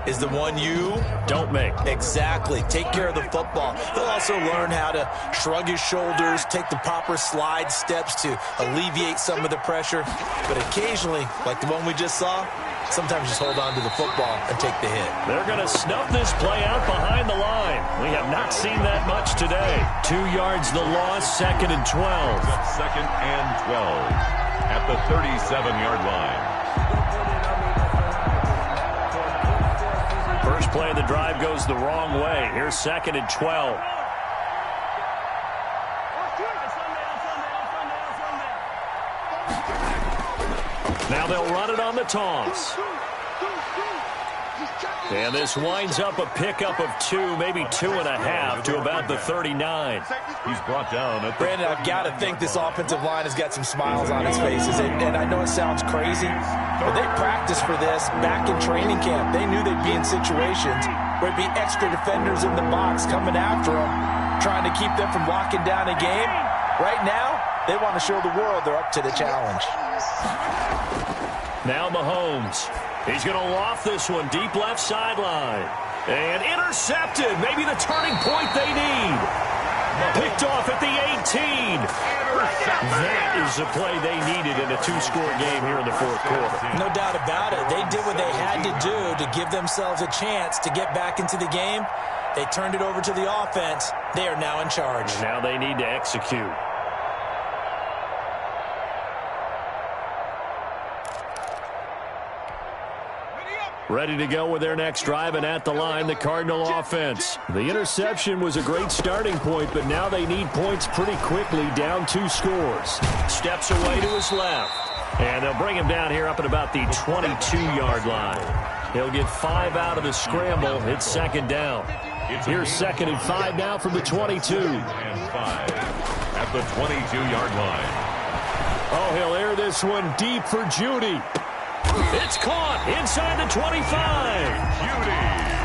is the one you don't make. Exactly. Take care of the football. He'll also learn how to shrug his shoulders, take the proper slide steps to alleviate some of the pressure. But occasionally, like the one we just saw, sometimes just hold on to the football and take the hit. They're going to snuff this play out behind the line. We have not seen that much today. 2 yards the loss, second and 12. Second and 12 at the 37-yard line. First play of the drive goes the wrong way. Here's second and 12. Now they'll run it on the toss. And this winds up a pickup of 2, maybe 2.5 to about the 39. He's brought down at the Brandon, I've got to think this offensive line has got some smiles on its faces. And I know it sounds crazy, but they practiced for this back in training camp. They knew they'd be in situations where there'd be extra defenders in the box coming after them, trying to keep them from locking down a game. Right now, they want to show the world they're up to the challenge. Now Mahomes. He's going to loft this one deep left sideline. And intercepted. Maybe the turning point they need. Picked off at the 18. That is the play they needed in a 2-score game here in the fourth quarter. No doubt about it. They did what they had to do to give themselves a chance to get back into the game. They turned it over to the offense. They are now in charge. Now they need to execute. Ready to go with their next drive, and at the line, the Cardinal offense. The interception was a great starting point, but now they need points pretty quickly, down 2 scores. Steps away to his left. And they'll bring him down here up at about the 22-yard line. He'll get 5 out of the scramble. It's second down. Here's second and 5 now from the 22. And 5 at the 22-yard line. Oh, he'll air this one deep for Judy. It's caught inside the 25.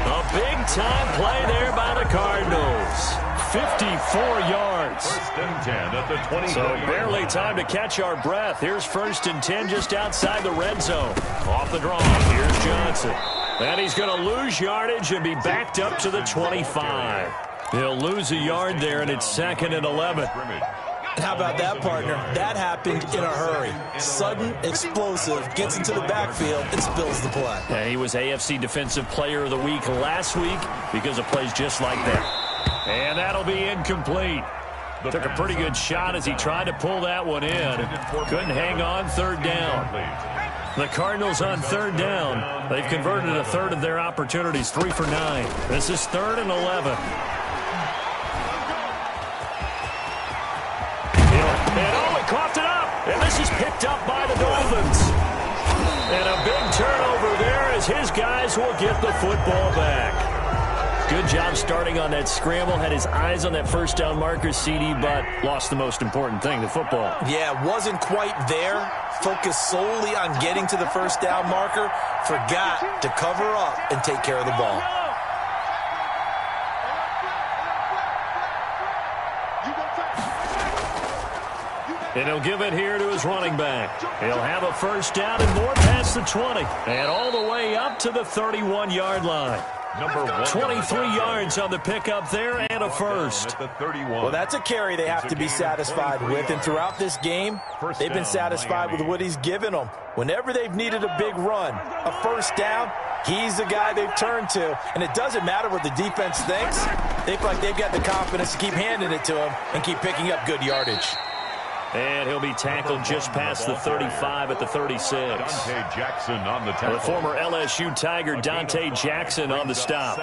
A big-time play there by the Cardinals. 54 yards. First and 10 at the 20. So barely time to catch our breath. Here's first and 10 just outside the red zone. Off the draw. Here's Johnson. And he's going to lose yardage and be backed up to the 25. He'll lose a yard there, and it's second and 11. How about that, partner? That happened in a hurry. Sudden, explosive, gets into the backfield, and spills the play. And he was AFC Defensive Player of the Week last week because of plays just like that. And that'll be incomplete. Took a pretty good shot as he tried to pull that one in. Couldn't hang on third down. The Cardinals on third down. They've converted a third of their opportunities, 3 for 9. This is third and 11. And oh, he coughed it up. And this is picked up by the Dolphins. And a big turnover there as his guys will get the football back. Good job starting on that scramble. Had his eyes on that first down marker, CD, but lost the most important thing, the football. Yeah, wasn't quite there. Focused solely on getting to the first down marker. Forgot to cover up and take care of the ball. And he'll give it here to his running back. He'll have a first down and more past the 20. And all the way up to the 31-yard line. 23 yards on the pickup there and a first. Well, that's a carry they have to be satisfied with. And throughout this game, they've been satisfied with what he's given them. Whenever they've needed a big run, a first down, he's the guy they've turned to. And it doesn't matter what the defense thinks. They feel like they've got the confidence to keep handing it to him and keep picking up good yardage. And he'll be tackled just past the 35 at the 36. Dante Jackson on the tackle. The former LSU Tiger Dante Jackson on the stop.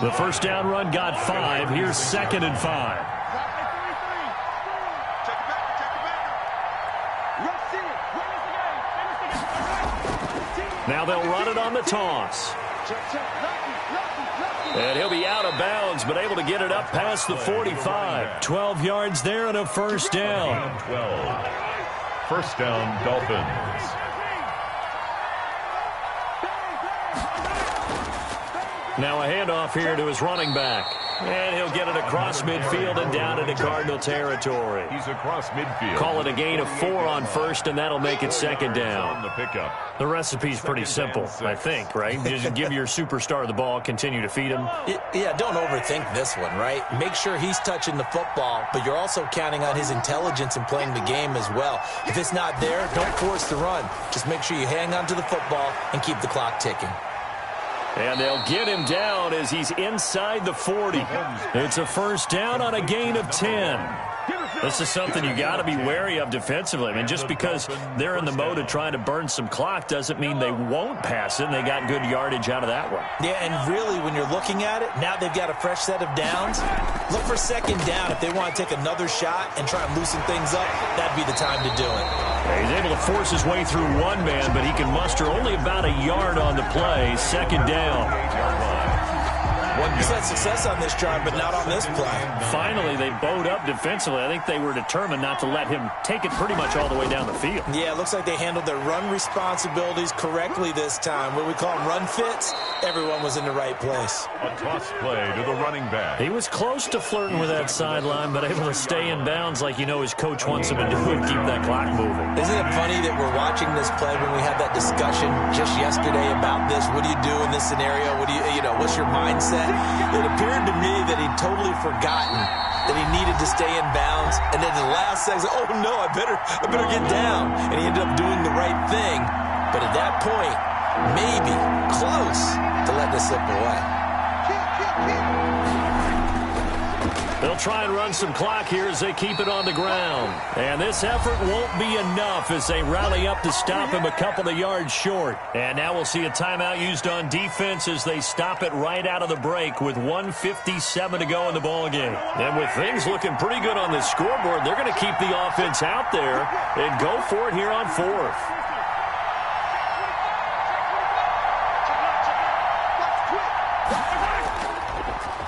The first down run got 5. Here's 2nd and 5. Now they'll run it on the toss. And he'll be out of bounds, but able to get it up past the 45. 12 yards there and a first down. 12. First down, Dolphins. Now a handoff here to his running back. And he'll get it across midfield and down into Cardinal territory. He's across midfield. Call it a gain of 4 on first, and that'll make it 2nd down. The pickup. The recipe's pretty simple, I think, right? Just give your superstar the ball, continue to feed him. Yeah, don't overthink this one, right? Make sure he's touching the football, but you're also counting on his intelligence in playing the game as well. If it's not there, don't force the run. Just make sure you hang on to the football and keep the clock ticking. And they'll get him down as he's inside the 40. It's a first down on a gain of 10. This is something you got to be wary of defensively. I mean, just because they're in the mode of trying to burn some clock doesn't mean they won't pass it, and they got good yardage out of that one. Yeah, and really, when you're looking at it, now they've got a fresh set of downs. Look for 2nd down. If they want to take another shot and try and loosen things up, that'd be the time to do it. He's able to force his way through one man, but he can muster only about a yard on the play. 2nd down. He's had success on this drive, but not on this play. Finally, they bowed up defensively. I think they were determined not to let him take it pretty much all the way down the field. Yeah, it looks like they handled their run responsibilities correctly this time. What we call them run fits, everyone was in the right place. A toss play to the running back. He was close to flirting with that sideline, but able to stay in bounds like you know his coach wants him to do and keep that clock moving. Isn't it funny that we're watching this play when we had that discussion just yesterday about this? What do you do in this scenario? What do you know, what's your mindset? It appeared to me that he'd totally forgotten that he needed to stay in bounds, and then the last second, oh no, I better get down. And he ended up doing the right thing, but at that point, maybe close to letting it slip away. They'll try and run some clock here as they keep it on the ground. And this effort won't be enough as they rally up to stop him a couple of yards short. And now we'll see a timeout used on defense as they stop it right out of the break with 1:57 to go in the ballgame. And with things looking pretty good on the scoreboard, they're going to keep the offense out there and go for it here on 4th.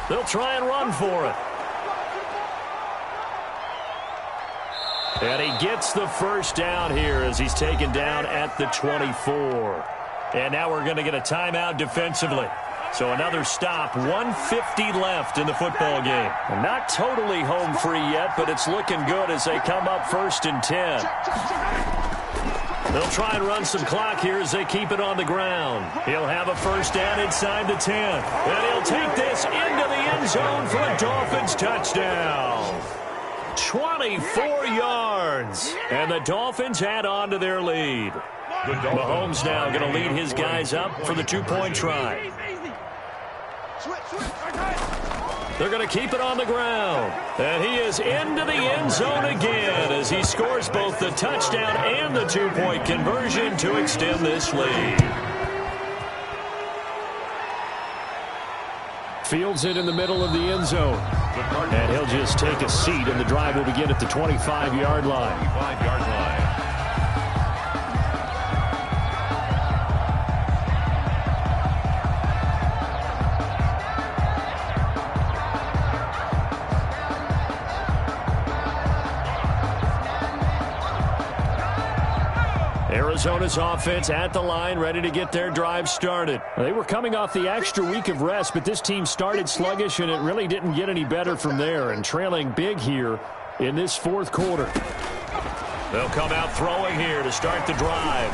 They'll try and run for it. And he gets the first down here as he's taken down at the 24. And now we're going to get a timeout defensively. So another stop, 1:50 left in the football game. And not totally home free yet, but it's looking good as they come up 1st and 10. They'll try and run some clock here as they keep it on the ground. He'll have a first down inside the 10. And he'll take this into the end zone for a Dolphins touchdown. 24 yards. And the Dolphins add on to their lead. Mahomes now going to lead his guys up for the 2-point try. They're going to keep it on the ground. And he is into the end zone again as he scores both the touchdown and the 2-point conversion to extend this lead. Fields it in the middle of the end zone. And he'll just take a seat, and the drive will begin at the 25-yard line. 25-yard line. Arizona's offense at the line, ready to get their drive started. They were coming off the extra week of rest, but this team started sluggish, and it really didn't get any better from there, and trailing big here in this 4th quarter. They'll come out throwing here to start the drive.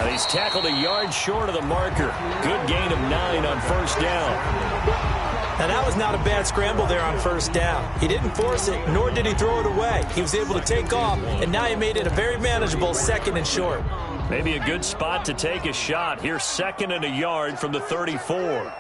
And he's tackled a yard short of the marker. Good gain of 9 on first down. Now, that was not a bad scramble there on first down. He didn't force it, nor did he throw it away. He was able to take off, and now he made it a very manageable 2nd and short. Maybe a good spot to take a shot. Here's 2nd and a yard from the 34.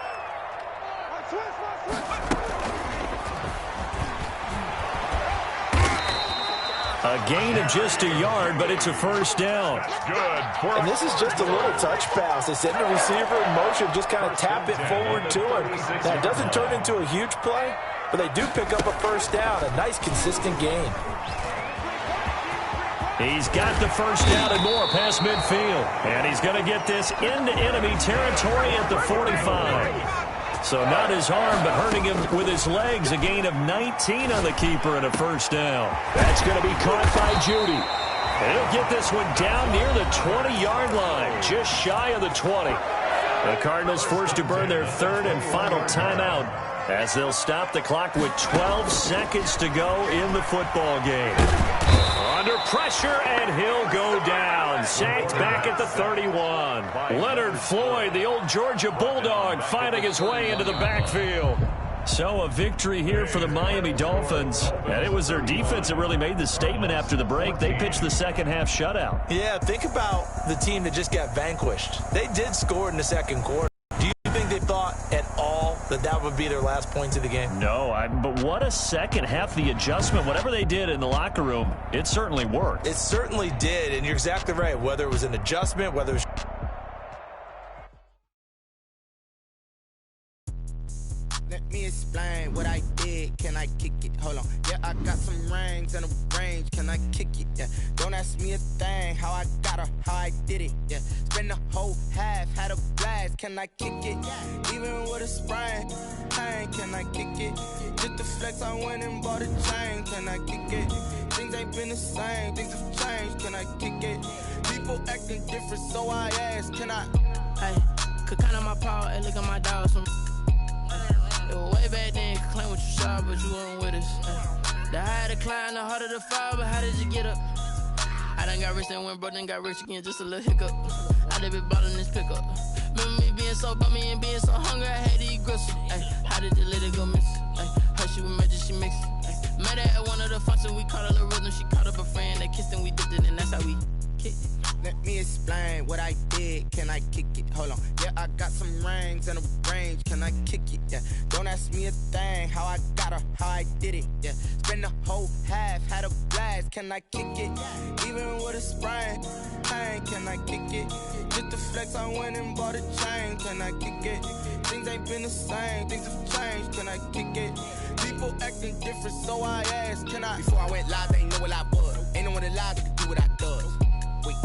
A gain of just a yard, but it's a first down. Good. And this is just a little touch pass. They send the receiver in motion, just kind of tap it forward to him. Now, it doesn't turn into a huge play, but they do pick up a first down. A nice, consistent gain. He's got the first down and more past midfield. And he's going to get this into enemy territory at the 45. So not his arm, but hurting him with his legs. A gain of 19 on the keeper and a first down. That's going to be caught by Judy. And he'll get this one down near the 20-yard line, just shy of the 20. The Cardinals forced to burn their 3rd and final timeout as they'll stop the clock with 12 seconds to go in the football game. Under pressure, and he'll go down. Sacked back at the 31. Leonard Floyd, the old Georgia Bulldog, fighting his way into the backfield. So a victory here for the Miami Dolphins. And it was their defense that really made the statement after the break. They pitched the second half shutout. Yeah, think about the team that just got vanquished. They did score in the second quarter. Do you think they thought at all that that would be their last points of the game? No, but what a second half. The adjustment, whatever they did in the locker room, it certainly worked. It certainly did, and you're exactly right. Whether it was an adjustment, whether it was... Let me explain what I did. Can I kick it? Hold on. Yeah, I got some rings and a range. Can I kick it? Yeah. Don't ask me a thing. How I got her, how I did it. Yeah. Spend the whole half, had a blast. Can I kick it? Even with a sprain. Pain, can I kick it? Just the flex, I went and bought a chain. Can I kick it? Things ain't been the same. Things have changed. Can I kick it? People acting different, so I ask. Can I? Hey, could count on my power and look at my dogs from. Way back then, you could claim what you saw, but you weren't with us. The higher the climb, the harder the fall, but how did you get up? I done got rich and went broke, then got rich again, just a little hiccup. I done been ballin' this pickup. Remember me being so bummy and being so hungry, I had to eat gristle. How did the lady go miss? Her she was magic, she mixed. Met her at one of the functions, we caught her the rhythm. She caught up a friend, they kissed and we dipped it, and that's how we kicked it. Let me explain what I did. Can I kick it? Hold on. Yeah, I got some rings and a range. Can I kick it? Yeah. Don't ask me a thing. How I got her, how I did it. Yeah. Spend the whole half, had a blast. Can I kick it? Even with a sprain. Pain, can I kick it? Just the flex, I went and bought a chain. Can I kick it? Things ain't been the same. Things have changed. Can I kick it? People acting different, so I asked. Can I? Before I went live, they ain't know what I was. Ain't no one alive that could do what I does. Wait.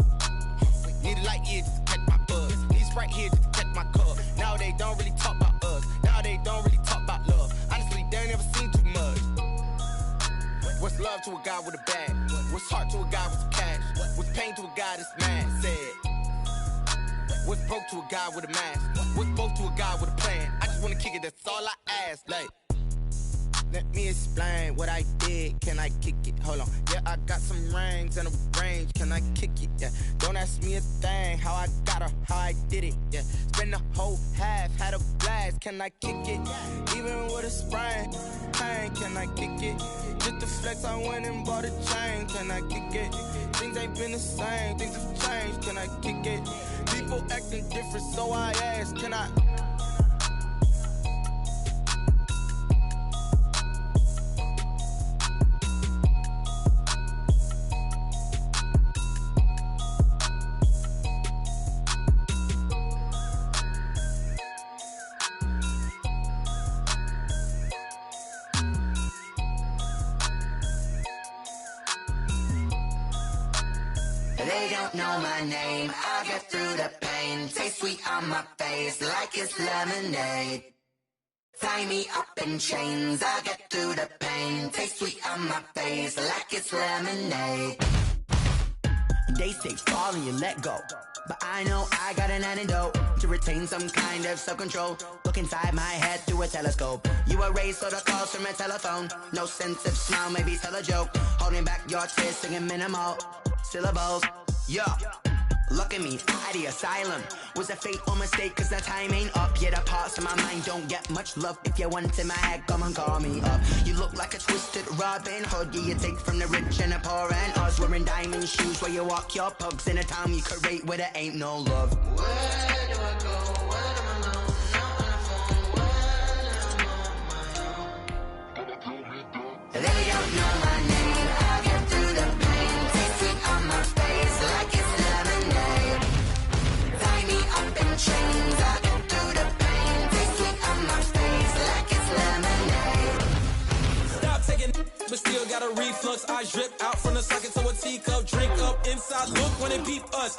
Need a light here just to catch my buzz. Need Sprite here just to catch my cup. Now they don't really talk about us. Now they don't really talk about love. Honestly, they ain't never seen too much. What's love to a guy with a bag? What's heart to a guy with some cash? What's pain to a guy that's mad? Said. What's broke to a guy with a mask? What's both to a guy with a plan? I just wanna kick it, that's all I ask. Like, let me explain what I did. Can I kick it? Hold on. Yeah, I got some rings and a range. Can I kick it? Yeah. Don't ask me a thing. How I got her, how I did it. Yeah. Spend the whole half, had a blast. Can I kick it? Even with a sprain. Pain, can I kick it? Just the flex, I went and bought a chain. Can I kick it? Things ain't been the same. Things have changed. Can I kick it? People acting different, so I ask. Can I? They don't know my name, I get through the pain. Taste sweet on my face like it's lemonade. Tie me up in chains, I get through the pain. Taste sweet on my face like it's lemonade. They say fall and you let go, but I know I got an antidote to retain some kind of self-control. Look inside my head through a telescope. You erase all the calls from a telephone. No sense of smile, maybe tell a joke. Holding back your tears, singing minimal syllables. Yeah, Look at me, out of the asylum. Was a fate or mistake, cause the time ain't up. Yet the parts of my mind don't get much love. If you want in my head, come and call me up. You look like a twisted Robin Hood. Yeah, you take from the rich and the poor and us. Wearing diamond shoes where you walk your pugs. In a town you create where there ain't no love. Where do I go? When I'm alone? Not on the phone. When I'm on my own. They don't know my name. I'll get through the pain. Taste sweet on my face like it's lemonade. Tie me up in chains. I'll get through the pain. Taste sweet on my face like it's lemonade. Stop taking, but still got a reflux. I drip out from the socket to a teacup. Drink up inside. Look when it beep us.